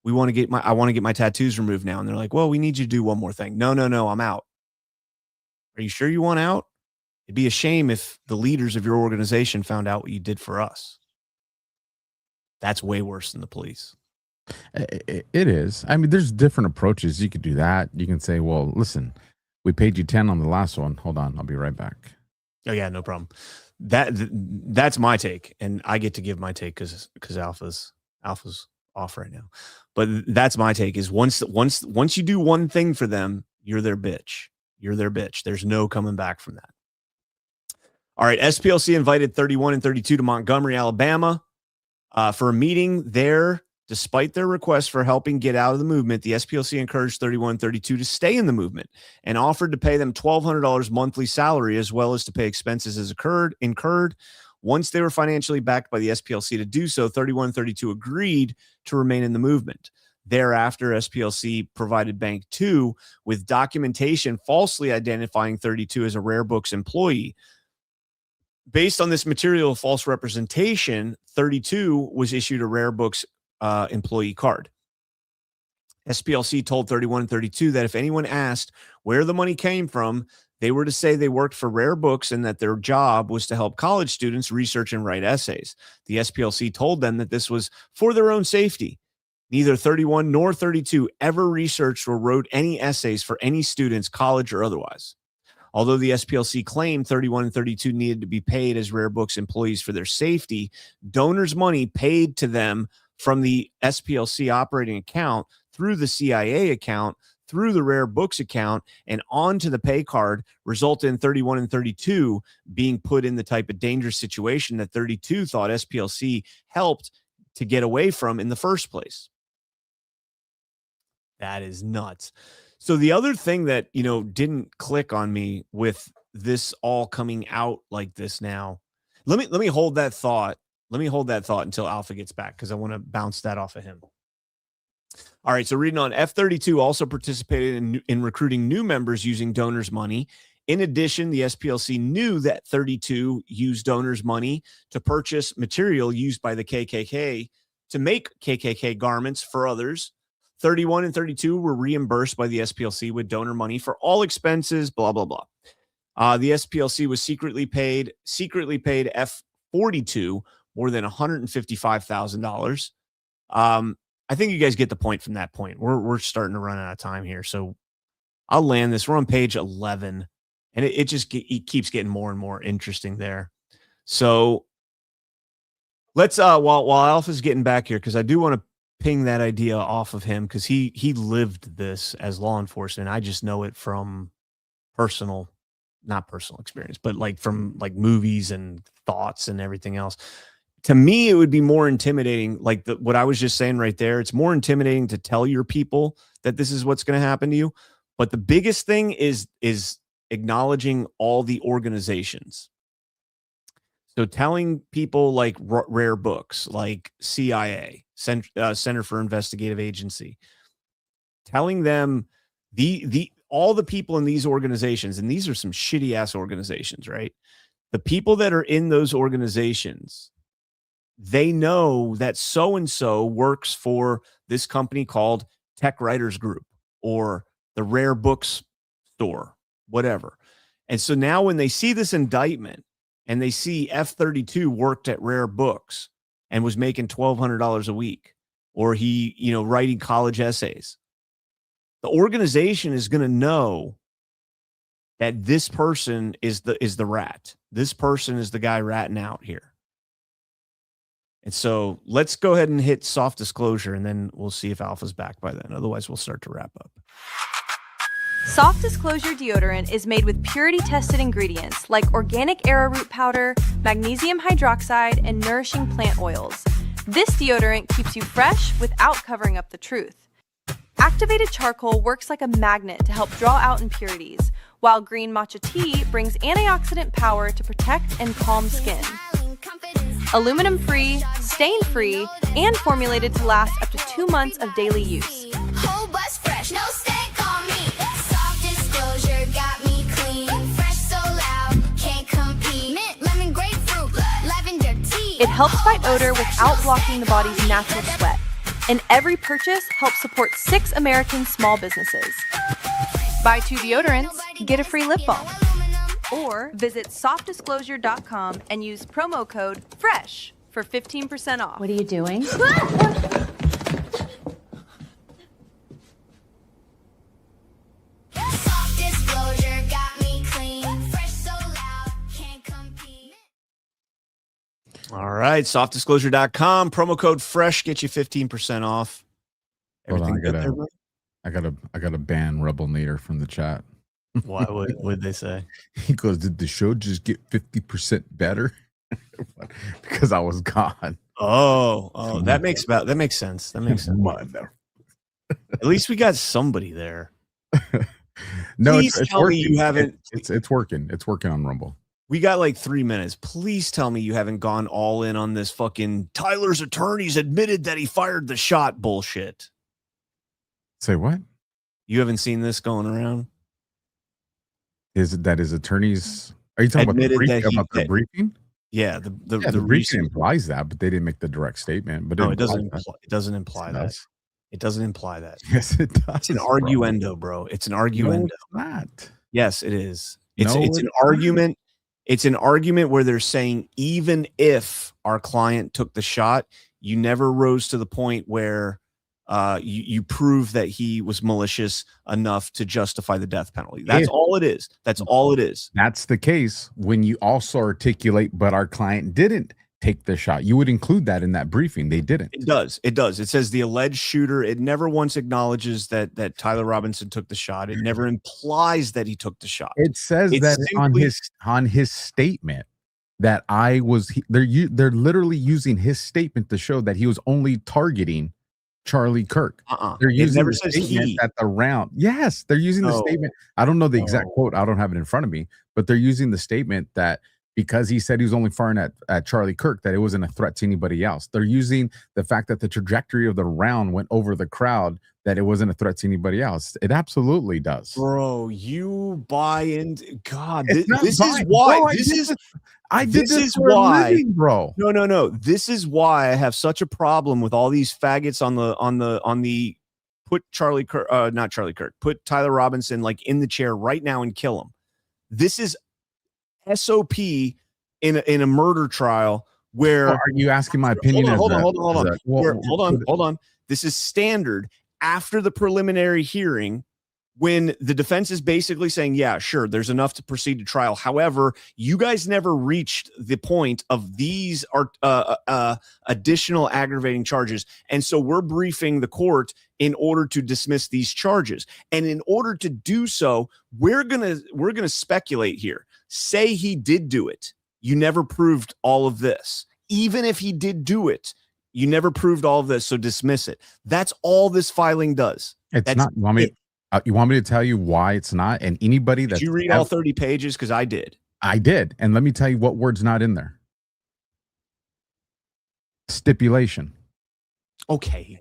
I want to get my tattoos removed now. And they're like, well, we need you to do one more thing. No, I'm out. Are you sure you want out? It'd be a shame if the leaders of your organization found out what you did for us. That's way worse than the police. It is. I mean, there's different approaches. You could do that. You can say, well, listen, we paid you 10 on the last one. Hold on. I'll be right back. Oh yeah, no problem. That's my take. And I get to give my take because Alpha's off right now. But that's my take is once you do one thing for them, you're their bitch. You're their bitch. There's no coming back from that. All right. SPLC invited 31 and 32 to Montgomery, Alabama for a meeting there. Despite their request for helping get out of the movement, the SPLC encouraged 31 and 32 to stay in the movement and offered to pay them $1,200 monthly salary as well as to pay expenses as incurred. Once they were financially backed by the SPLC to do so, 31 and 32 agreed to remain in the movement. Thereafter, SPLC provided Bank 2 with documentation falsely identifying 32 as a Rare Books employee. Based on this material of false representation, 32 was issued a Rare Books employee card. SPLC told 31 and 32 that if anyone asked where the money came from, they were to say they worked for Rare Books and that their job was to help college students research and write essays. The SPLC told them that this was for their own safety. Neither 31 nor 32 ever researched or wrote any essays for any students, college or otherwise. Although the SPLC claimed 31 and 32 needed to be paid as Rare Books employees for their safety, donors' money paid to them from the SPLC operating account through the CIA account, through the Rare Books account, and onto the pay card resulted in 31 and 32 being put in the type of dangerous situation that 32 thought SPLC helped to get away from in the first place. That is nuts. So the other thing that, didn't click on me with this all coming out like this now, let me hold that thought. Let me hold that thought until Alpha gets back because I want to bounce that off of him. All right, so reading on, F-32 also participated in recruiting new members using donors' money. In addition, the SPLC knew that 32 used donors' money to purchase material used by the KKK to make KKK garments for others. 31 and 32 were reimbursed by the SPLC with donor money for all expenses, blah, blah, blah. The SPLC was secretly paid F-42 more than $155,000. I think you guys get the point from that point. We're starting to run out of time here, so I'll land this. We're on page 11, and it keeps getting more and more interesting there. So let's while Alpha's getting back here, because I do want to ping that idea off of him because he lived this as law enforcement. I just know it from not personal experience, but from movies and thoughts and everything else. To me, it would be more intimidating. What I was just saying right there, it's more intimidating to tell your people that this is what's going to happen to you. But the biggest thing is acknowledging all the organizations. So telling people like Rare Books, like CIA, Center for Investigative Agency, telling them all the people in these organizations, and these are some shitty ass organizations, right? The people that are in those organizations, they know that so-and-so works for this company called Tech Writers Group or the Rare Books store, whatever. And so now when they see this indictment and they see F-32 worked at Rare Books and was making $1,200 a week, or he, writing college essays, the organization is going to know that this person is the rat. This person is the guy ratting out here. And so let's go ahead and hit soft disclosure, and then we'll see if Alpha's back by then. Otherwise, we'll start to wrap up. Soft Disclosure deodorant is made with purity-tested ingredients like organic arrowroot powder, magnesium hydroxide, and nourishing plant oils. This deodorant keeps you fresh without covering up the truth. Activated charcoal works like a magnet to help draw out impurities, while green matcha tea brings antioxidant power to protect and calm skin. Aluminum-free, stain-free, and formulated to last up to 2 months of daily use. Whole bus fresh, no stank on me. Soft Disclosure got me clean. Fresh so It helps fight odor without blocking the body's natural sweat. And every purchase helps support 6 American small businesses. Buy 2 deodorants, get a free lip balm. Or visit softdisclosure.com and use promo code FRESH for 15% off. What are you doing? All right, softdisclosure.com, promo code FRESH, get you 15% off. Hold on, Everything good there, bro? I gotta ban Rebel Nader from the chat. Why would they say? He goes, did the show just get 50% better? Because I was gone. Oh, that makes sense. That makes sense. At least we got somebody there. No, Please it's tell working. me you haven't. It's working. It's working on Rumble. We got like 3 minutes. Please tell me you haven't gone all in on this fucking Tyler's attorneys admitted that he fired the shot bullshit. Say what? You haven't seen this going around? Is it that his attorneys? Are you talking Admitted about that the briefing? Yeah, the briefing recent implies that, but they didn't make the direct statement. But no, it doesn't. It doesn't imply that. Does. It doesn't imply that. Yes, it does. It's an arguendo, bro. It's an arguendo. No, it's not. Yes, it is. It's No, an argument. It's an argument where they're saying even if our client took the shot, you never rose to the point where you prove that he was malicious enough to justify the death penalty. That's all it is. That's all it is. That's the case when you also articulate, but our client didn't take the shot. You would include that in that briefing. They didn't. It does. It does. It says the alleged shooter. It never once acknowledges that Tyler Robinson took the shot. It never implies that he took the shot. It says that on his statement that they're literally using his statement to show that he was only targeting Charlie Kirk. They're using it never the says statement he. at the round. Yes, they're using the statement. I don't know the exact quote. I don't have it in front of me, but they're using the statement that because he said he was only firing at Charlie Kirk, that it wasn't a threat to anybody else. They're using the fact that the trajectory of the round went over the crowd, that it wasn't a threat to anybody else. It absolutely does. Bro, you buy into God. It's not This is buying. why. Bro, I did this for a living, bro. No. This is why I have such a problem with all these faggots on the put Charlie Kirk, not Charlie Kirk, put Tyler Robinson like in the chair right now and kill him. This is SOP in a murder trial where are you asking my opinion? Hold on. This is standard after the preliminary hearing when the defense is basically saying, yeah, sure, there's enough to proceed to trial. However, you guys never reached the point of these additional aggravating charges. And so we're briefing the court in order to dismiss these charges. And in order to do so, we're gonna speculate here. Say he did do it. You never proved all of this. Even if he did do it, you never proved all of this. So dismiss it. That's all this filing does. It's not. You want me to tell you why it's not? And anybody that you read all 30 pages, because I did. I did. And let me tell you what word's not in there. Stipulation. Okay.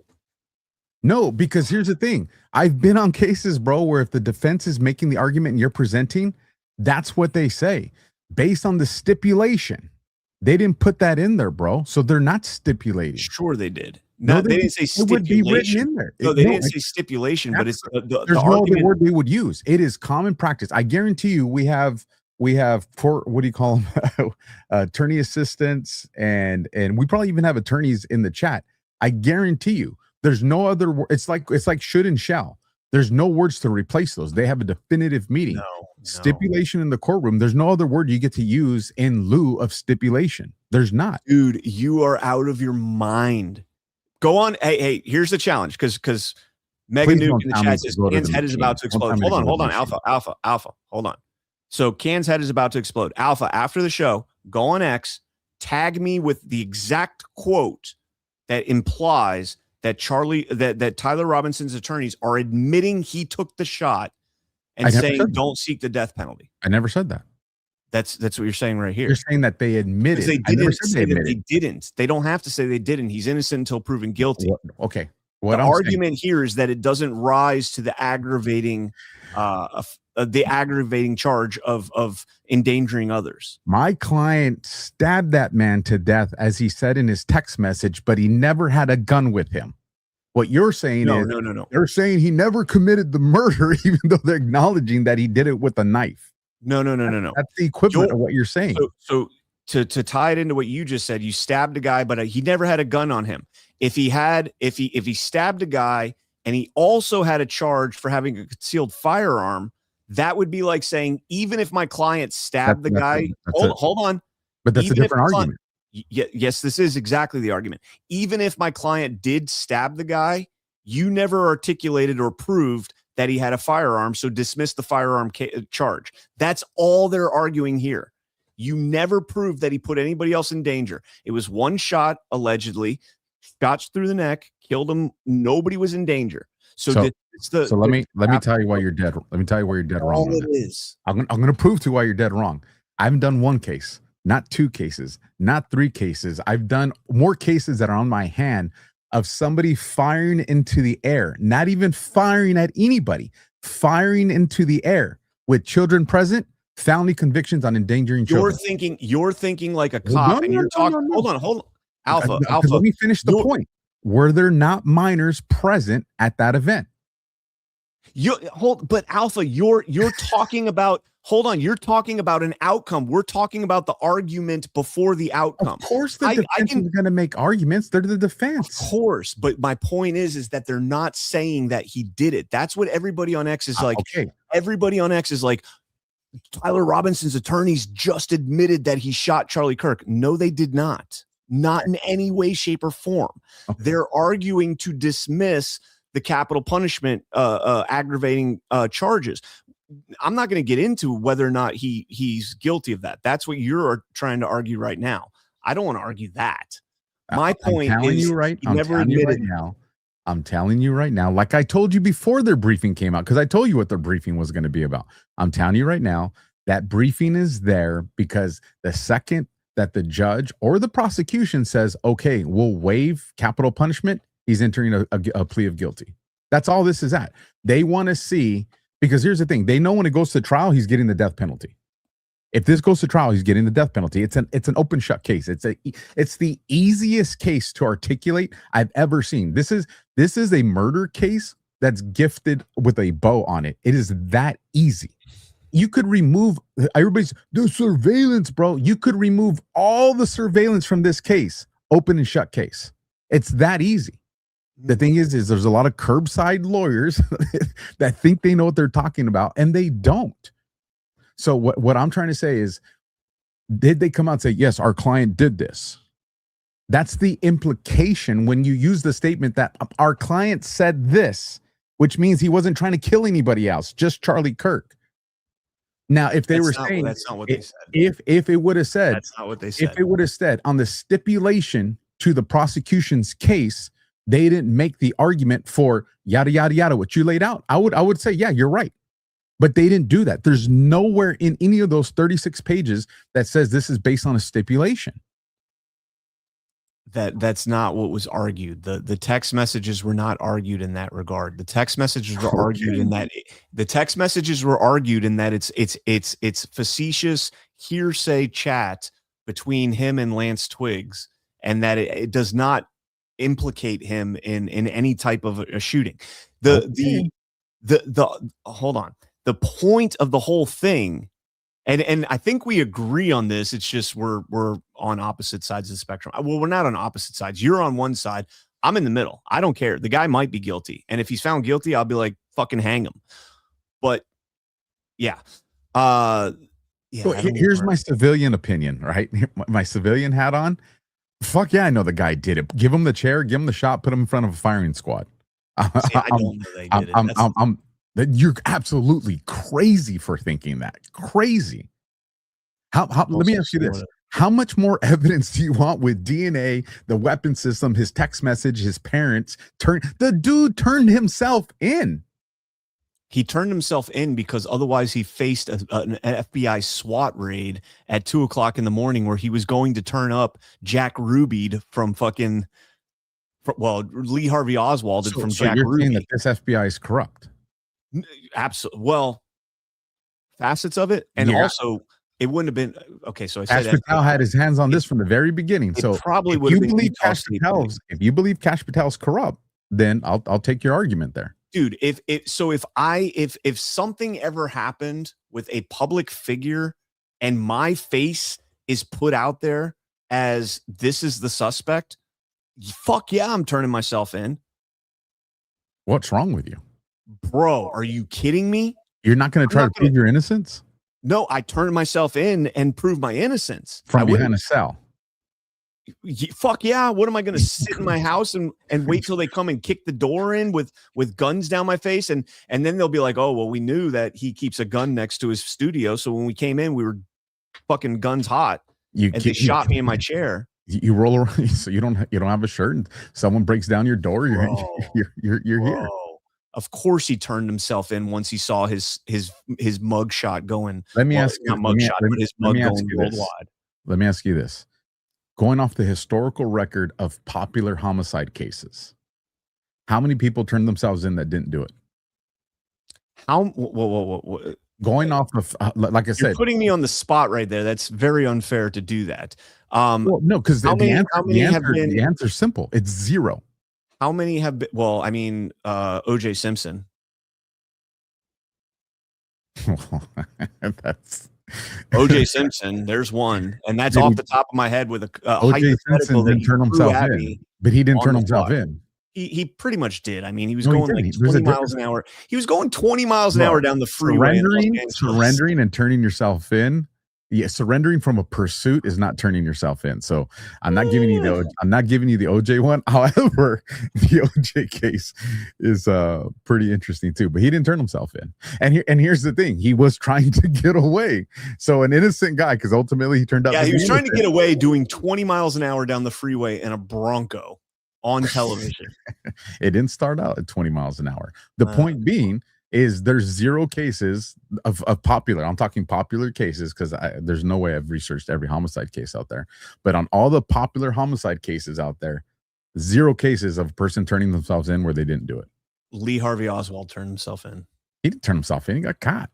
No, because here's the thing. I've been on cases, bro, where if the defense is making the argument and you're presenting, that's what they say. Based on the stipulation. They didn't put that in there, bro. So they're not stipulating. Sure they did. No, they didn't say stipulation. It would be written in there. No, they didn't say stipulation, but it's there's no other word they would use. It is common practice. I guarantee you we have what do you call them? Attorney assistants and we probably even have attorneys in the chat. I guarantee you there's no other word. It's like should and shall. There's no words to replace those. They have a definitive meaning. Stipulation in the courtroom. There's no other word you get to use in lieu of stipulation. There's not. Dude, you are out of your mind. Go on. Hey, here's the challenge because Mega Nuke in the chat says Can's head is about to explode. Hold on. Alpha. Hold on. So Can's head is about to explode. Alpha, after the show, go on X, tag me with the exact quote that implies that that Tyler Robinson's attorneys are admitting he took the shot and saying don't seek the death penalty. I never said that. That's what you're saying right here. You're saying that they admitted. They didn't say that they didn't. They don't have to say they didn't. He's innocent until proven guilty. Okay. The argument here is that it doesn't rise to the aggravating charge of endangering others. My client stabbed that man to death, as he said in his text message, but he never had a gun with him. What you're saying is no. They're saying he never committed the murder, even though they're acknowledging that he did it with a knife. No. That's the equivalent of what you're saying. So to tie it into what you just said, you stabbed a guy, but he never had a gun on him. If he stabbed a guy and he also had a charge for having a concealed firearm, that would be like saying, even if my client stabbed the guy, hold on. But that's a different argument. Yes, this is exactly the argument. Even if my client did stab the guy, you never articulated or proved that he had a firearm, so dismiss the firearm charge. That's all they're arguing here. You never proved that he put anybody else in danger. It was one shot, allegedly, shots through the neck, killed him. Nobody was in danger. So let me tell you why you're dead. Let me tell you why you're dead wrong. All it is. I'm going to prove to you why you're dead wrong. I haven't done one case, not two cases, not three cases. I've done more cases that are on my hand of somebody firing into the air, not even firing at anybody, firing into the air with children present, felony convictions on endangering children. You're thinking like a cop, and you're talking. Hold on. Alpha. Let me finish the point. Were there not minors present at that event? But Alpha, you're talking about. Hold on, you're talking about an outcome. We're talking about the argument before the outcome. Of course, the defense is going to make arguments. They're the defense. Of course, but my point is that they're not saying that he did it. That's what everybody on X is like. Okay. Everybody on X is like, Tyler Robinson's attorneys just admitted that he shot Charlie Kirk. No, they did not. Not in any way, shape, or form. Okay. They're arguing to dismiss the capital punishment aggravating charges. I'm not going to get into whether or not he's guilty of that. That's what you're trying to argue right now. I don't want to argue that. My point is, I'm telling you right now, like I told you before their briefing came out, because I told you what their briefing was going to be about. I'm telling you right now, that briefing is there because the second that the judge or the prosecution says, okay, we'll waive capital punishment, he's entering a plea of guilty. That's all this is at. They want to see, because here's the thing, they know when it goes to trial, he's getting the death penalty. If this goes to trial, he's getting the death penalty. It's an open shut case. It's the easiest case to articulate I've ever seen. This is a murder case that's gifted with a bow on it. It is that easy. You could remove the surveillance, bro. You could remove all the surveillance from this case. Open and shut case. It's that easy. The thing is there's a lot of curbside lawyers that think they know what they're talking about, and they don't. So what I'm trying to say is, did they come out and say, yes, our client did this? That's the implication when you use the statement that our client said this, which means he wasn't trying to kill anybody else, just Charlie Kirk. Now, if they were saying that's not what they said. If it would have said, that's not what they said. If it would have said on the stipulation to the prosecution's case, they didn't make the argument for yada yada yada, what you laid out, I would say, yeah, you're right. But they didn't do that. There's nowhere in any of those 36 pages that says this is based on a stipulation. That's not what was argued. The text messages were not argued in that regard. The text messages were argued in that it's facetious hearsay chat between him and Lance Twiggs, and that it does not implicate him in any type of a shooting. Hold on. The point of the whole thing, and I think we agree on this. It's just we're on opposite sides of the spectrum. Well, we're not on opposite sides. You're on one side. I'm in the middle. I don't care. The guy might be guilty, and if he's found guilty, I'll be like, fucking hang him. But yeah, here's my civilian opinion. Right, my civilian hat on. Fuck yeah, I know the guy did it. Give him the chair, give him the shot, put him in front of a firing squad. I don't know they did it. You're absolutely crazy for thinking that. Crazy. Let me ask you this. How much more evidence do you want with DNA, the weapon system, his text message, his parents? The dude turned himself in. He turned himself in because otherwise he faced an FBI SWAT raid at 2:00 in the morning where he was going to turn up Jack Rubied from fucking Well, Lee Harvey Oswald and from So Jack you're Ruby. saying that this FBI is corrupt? Absolutely. Well, facets of it, and Yeah. also it wouldn't have been okay. So I said Cash Patel had his hands on this from the very beginning. It So probably if would you have been believe Utah Cash State Patel's, if you believe Cash Patel's corrupt, then I'll take your argument there. Dude, if something ever happened with a public figure and my face is put out there as this is the suspect, fuck yeah, I'm turning myself in. What's wrong with you? Bro, are you kidding me? You're not going to try to prove your innocence? No, I turned myself in and prove my innocence. From behind a cell. Fuck yeah. What am I going to sit in my house and wait till they come and kick the door in with guns down my face? And then they'll be like, oh, well, we knew that he keeps a gun next to his studio. So when we came in, we were fucking guns hot. They shot me in my chair. You roll around, so you don't have a shirt, and someone breaks down your door. You're here. Of course, he turned himself in once he saw his mug shot going. Let me ask not mug shot, but his mug going worldwide. Let me ask you this: going off the historical record of popular homicide cases, how many people turned themselves in that didn't do it? Whoa. Going off of, like I said, you're putting me on the spot right there. That's very unfair to do that. Well, no, because the answer's simple. It's zero. How many have been? Well, I mean, O.J. Simpson. That's O.J. Simpson. There's one, and that's off the top of my head with a O.J. Simpson didn't turn himself in, but he didn't turn himself in. He pretty much did. I mean, he was going like 20 miles an hour. He was going 20 miles an hour down the freeway. Surrendering and turning yourself in. Yeah, surrendering from a pursuit is not turning yourself in. So I'm not giving you the OJ one. However, the OJ case is pretty interesting too. But he didn't turn himself in. And here's the thing: he was trying to get away. So an innocent guy, because ultimately he turned out. Yeah, he was trying to get away doing 20 miles an hour down the freeway in a Bronco on television. It didn't start out at 20 miles an hour. The point being is there's zero cases of popular. I'm talking popular cases because there's no way I've researched every homicide case out there. But on all the popular homicide cases out there, zero cases of a person turning themselves in where they didn't do it. Lee Harvey Oswald turned himself in. He didn't turn himself in. He got caught.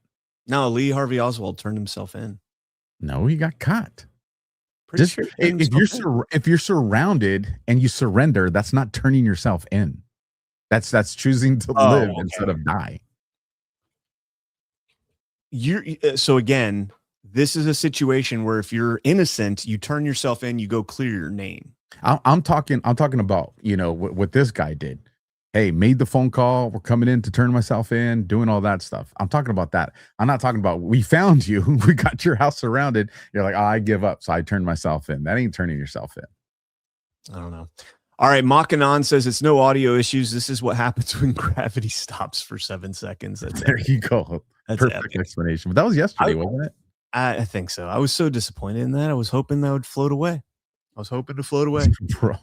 No, Lee Harvey Oswald turned himself in. No, he got caught. If you're surrounded and you surrender, that's not turning yourself in. That's choosing to live instead of die. So again, this is a situation where if you're innocent, you turn yourself in, you go clear your name. I'm talking about, what this guy did. Hey, made the phone call. We're coming in to turn myself in, doing all that stuff. I'm talking about that. I'm not talking about we found you. We got your house surrounded. You're like, I give up. So I turned myself in. That ain't turning yourself in. I don't know. All right. Makanon says it's no audio issues. This is what happens when gravity stops for 7 seconds. There you go. That's perfect explanation. But that was yesterday, wasn't it? I think so. I was so disappointed in that. I was hoping that would float away. I was hoping to float away. Bro,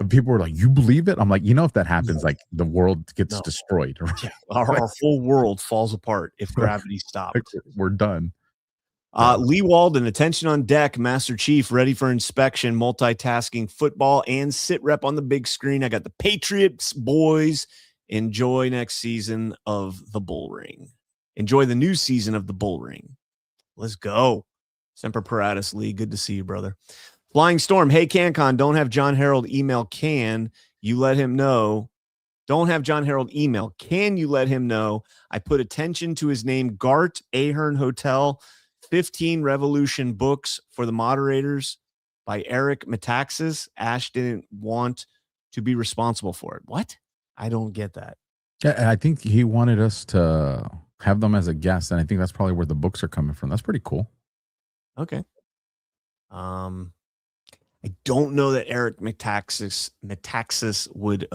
people were like, you believe it? I'm like, if that happens, like the world gets destroyed. Right? Yeah, our whole world falls apart if gravity stops. We're done. Lee Walden, attention on deck, Master Chief, ready for inspection, multitasking football and SITREP on the big screen. I got the Patriots, boys. Enjoy next season of the Bull Ring. Enjoy the new season of the Bull Ring. Let's go. Semper Paratus Lee. Good to see you, brother. Flying Storm. Hey, CannCon, don't have John Harold email. Can you let him know? Don't have John Harold email. Can you let him know? I put attention to his name, Gart Ahern Hotel, 15 Revolution books for the moderators by Eric Metaxas. Ash didn't want to be responsible for it. What? I don't get that. Yeah, I think he wanted us to have them as a guest, and I think that's probably where the books are coming from. That's pretty cool. Okay. I don't know that Eric Metaxas would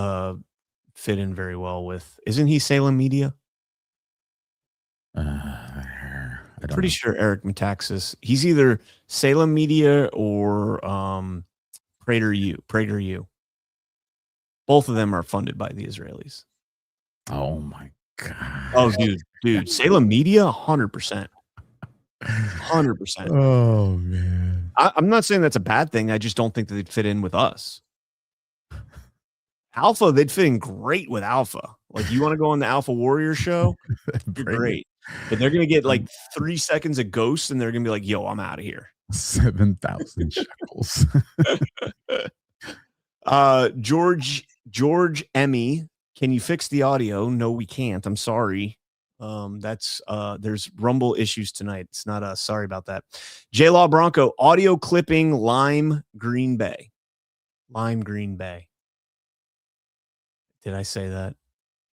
fit in very well with. Isn't he Salem Media? I'm pretty sure Eric Metaxas. He's either Salem Media or PragerU. Both of them are funded by the Israelis. Oh my god. Oh, dude, Salem Media, 100%. 100%. Oh man. I'm not saying that's a bad thing. I just don't think that they'd fit in with us. Alpha, they'd fit in great with Alpha. Like, you want to go on the Alpha Warrior show? You're great. But they're going to get like 3 seconds of ghosts, and they're going to be like, yo, I'm out of here. 7,000 shekels. George Emmy, can you fix the audio? No, we can't. I'm sorry. There's Rumble issues tonight. It's not us. Sorry about that. J Law Bronco, audio clipping Lime Green Bay. Lime Green Bay. Did I say that?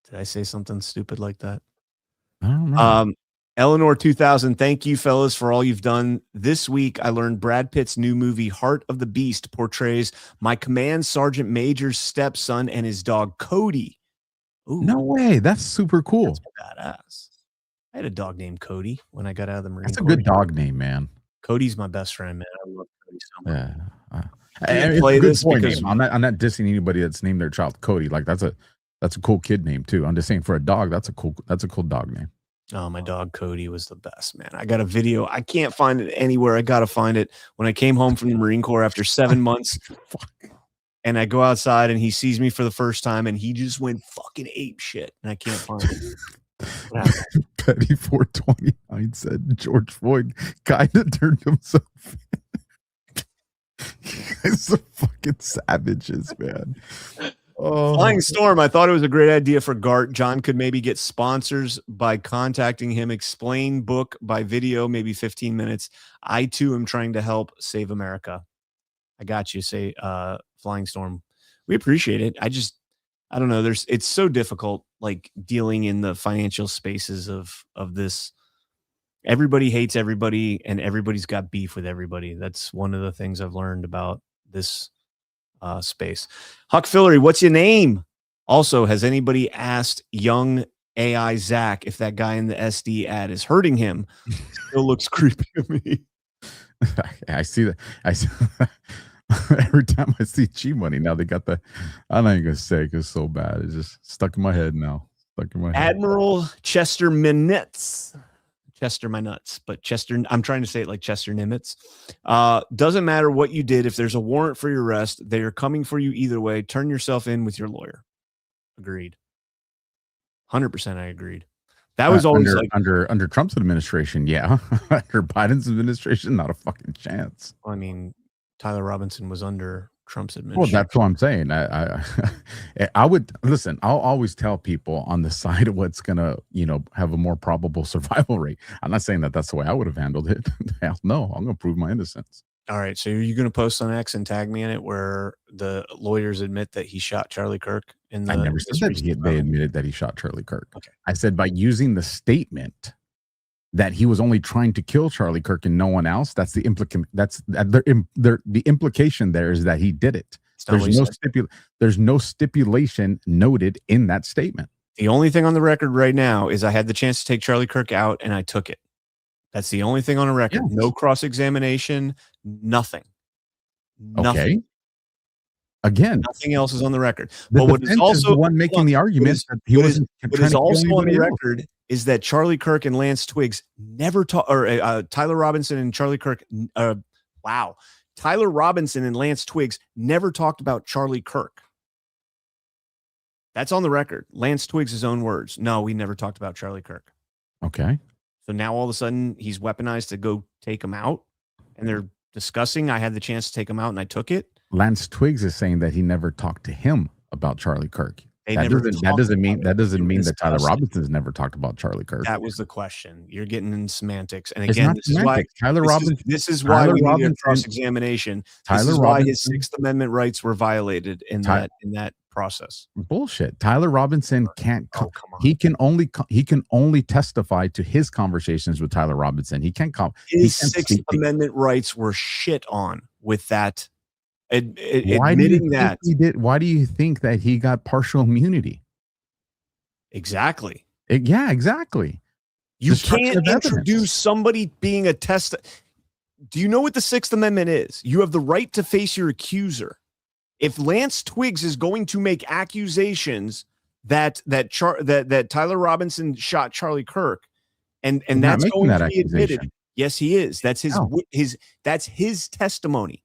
Did I say something stupid like that? I don't know. Eleanor 2000, thank you, fellas, for all you've done. This week, I learned Brad Pitt's new movie, Heart of the Beast, portrays my command sergeant major's stepson and his dog, Cody. Ooh, No way. That's super cool. that's badass. I had a dog named Cody when I got out of the Marine That's a Corps. good dog name, man. Cody's my best friend, man. I love Cody so much. Yeah. didn't It's play a good this boy because- name. I'm not dissing anybody that's named their child Cody. Like that's a cool kid name too. I'm just saying for a dog, that's a cool dog name. Oh, my dog Cody was the best, man. I got a video. I can't find it anywhere. I got to find it. When I came home from the Marine Corps after 7 months, and I go outside and he sees me for the first time and he just went fucking ape shit. And I can't find it. What happened? Petty 429 said George Floyd kind of turned himself in. You guys are fucking savages, man. Oh. Flying Storm, I thought it was a great idea for Gart. John could maybe get sponsors by contacting him, explain book by video, maybe 15 minutes. I too am trying to help save America. I got you, say Flying Storm. We appreciate it. I don't know. It's so difficult, like dealing in the financial spaces of this. Everybody hates everybody and everybody's got beef with everybody. That's one of the things I've learned about this space. Huck Fillery, what's your name? Also, has anybody asked young AI Zach if that guy in the SD ad is hurting him? Still looks creepy to me. I see that. I see every time I see G Money. Now they got the. I'm not even gonna say because it's so bad. It's just stuck in my head now. Stuck in my head. Admiral Chester Minutz. Chester my nuts, but Chester, I'm trying to say it like Chester Nimitz. Doesn't matter what you did. If there's a warrant for your arrest, they are coming for you either way. Turn yourself in with your lawyer. Agreed. 100% I agreed. That was always under Trump's administration. Yeah. Under Biden's administration, not a fucking chance. I mean, Tyler Robinson was under Trump's administration. Well, that's what I'm saying. I would listen. I'll always tell people on the side of what's gonna, have a more probable survival rate. I'm not saying that that's the way I would have handled it. Hell no, I'm gonna prove my innocence. All right. So are you going to post on X and tag me in it where the lawyers admit that he shot Charlie Kirk? I never said that they admitted that he shot Charlie Kirk. Okay. I said by using the statement that he was only trying to kill Charlie Kirk and no one else. That's the the implication there is that he did it. There's no stipulation noted in that statement. The only thing on the record right now is I had the chance to take Charlie Kirk out and I took it. That's the only thing on the record. Yes. No cross-examination, nothing. Okay. Again, nothing else is on the record. But what is also the one making the argument that he wasn't trying to kill also on the else. record is that Charlie Kirk and Lance Twiggs never talked, or Tyler Robinson and Charlie Kirk. Tyler Robinson and Lance Twiggs never talked about Charlie Kirk. That's on the record. Lance Twiggs' own words. No, we never talked about Charlie Kirk. Okay. So now all of a sudden he's weaponized to go take him out, and they're discussing. I had the chance to take him out, and I took it. Lance Twiggs is saying that he never talked to him about Charlie Kirk. That doesn't mean that Tyler Robinson's never talked about Charlie Kirk. That was the question. You're getting in semantics, and again, this is why we need a cross-examination. This is why his Sixth Amendment rights were violated in that process. Bullshit. Tyler Robinson can't. Oh, come on. He can only testify to his conversations with Tyler Robinson. He can't come. His Sixth Amendment rights were shit on with that. Admitting that he did. Why do you think that he got partial immunity? Exactly. Yeah, exactly. You can't introduce somebody being a test. Do you know what the Sixth Amendment is? You have the right to face your accuser. If Lance Twiggs is going to make accusations that Tyler Robinson shot Charlie Kirk, and that's going to be admitted. Yes, he is. That's his testimony.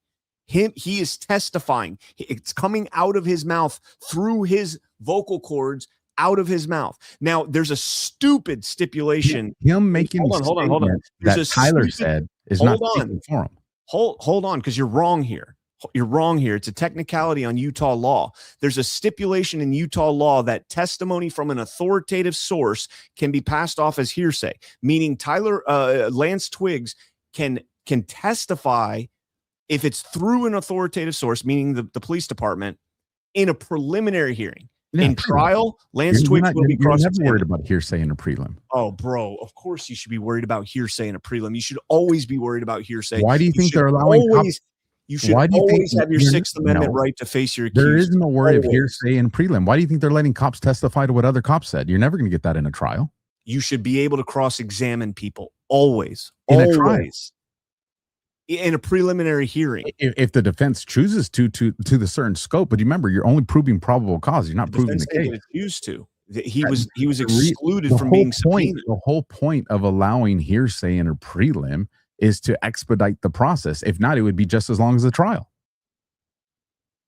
He is testifying. It's coming out of his mouth through his vocal cords, out of his mouth. Now, there's a stupid stipulation. Him making hold on. That Tyler said is not speaking for him. Hold on, because you're wrong here. You're wrong here. It's a technicality on Utah law. There's a stipulation in Utah law that testimony from an authoritative source can be passed off as hearsay, meaning Lance Twiggs can testify if it's through an authoritative source, meaning the police department, in a preliminary hearing. Yeah, in trial, Lance Twiggs will be cross-examined. You're never worried about hearsay in a prelim. Oh, bro, of course you should be worried about hearsay in a prelim. You should always be worried about hearsay. Why do you think they're allowing cops? You should always have your Sixth Amendment right to face your accused. There is no worry of hearsay in prelim. Why do you think they're letting cops testify to what other cops said? You're never going to get that in a trial. You should be able to cross-examine people always. A trial. In a preliminary hearing. If the defense chooses to the certain scope, but remember, you're only proving probable cause. You're not proving the case. Used to. He was excluded from being subpoenaed. The whole point of allowing hearsay in a prelim is to expedite the process. If not, it would be just as long as the trial.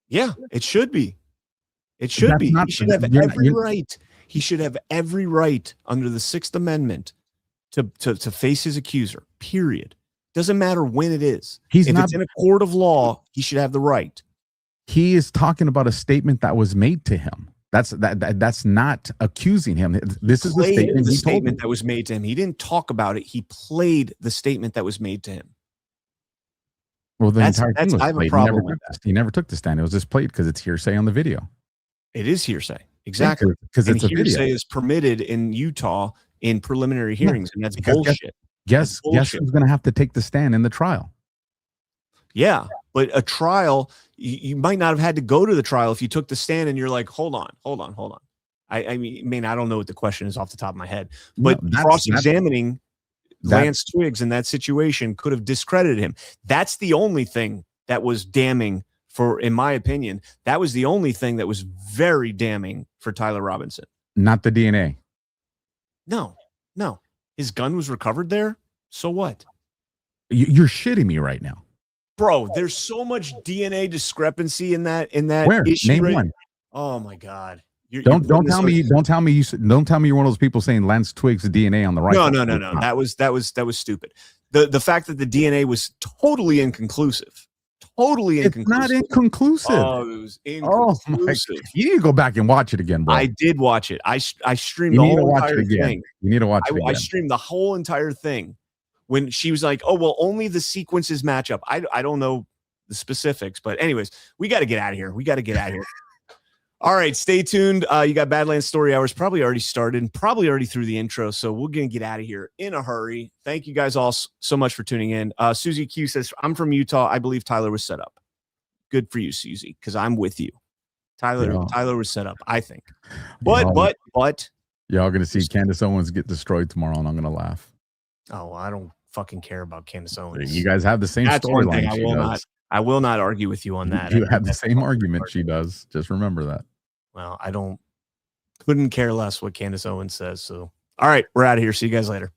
Yeah, it should be. It should be. He should have every right. He should have every right under the Sixth Amendment to face his accuser, period. Doesn't matter when it is. If it's in a court of law, he should have the right. He is talking about a statement that was made to him. That's not accusing him. This is the statement that was made to him. He didn't talk about it. He played the statement that was made to him. Well, the entire thing was I have played. a problem with that. He never took the stand. It was just played because it's hearsay on the video. It is hearsay. Exactly. Because it's a video. Hearsay is permitted in Utah in preliminary hearings, and that's bullshit. Guess who's going to have to take the stand in the trial? Yeah, but a trial, you might not have had to go to the trial if you took the stand and you're like, hold on. I mean, I don't know what the question is off the top of my head, but cross-examining Lance Twiggs in that situation could have discredited him. That's the only thing that was damning in my opinion, that was the only thing that was very damning for Tyler Robinson. Not the DNA. No. His gun was recovered there. So what? You're shitting me right now. Bro, there's so much DNA discrepancy in that Where? issue. Name one. Oh my God! Don't tell me you're one of those people saying Lance Twiggs' DNA on the right. No. That was stupid. The fact that the DNA was totally inconclusive. It's not inconclusive. Oh, it was inconclusive. You need to go back and watch it again, bro. I did watch it. I streamed the whole entire thing. You need to watch it again. I streamed the whole entire thing. When she was like, oh, well, only the sequences match up. I don't know the specifics, but anyways, we got to get out of here. All right, stay tuned. You got Badlands Story Hours probably already started, probably already through the intro, so we're going to get out of here in a hurry. Thank you guys all so much for tuning in. Susie Q says, I'm from Utah. I believe Tyler was set up. Good for you, Susie, because I'm with you. Tyler was set up, I think. But y'all going to see Candace Owens get destroyed tomorrow, and I'm going to laugh. Oh, I don't fucking care about Candace Owens. You guys have the same storyline. I will not argue with you on that. You have the same argument she does. Just remember that. Well, couldn't care less what Candace Owens says. So, all right, we're out of here. See you guys later.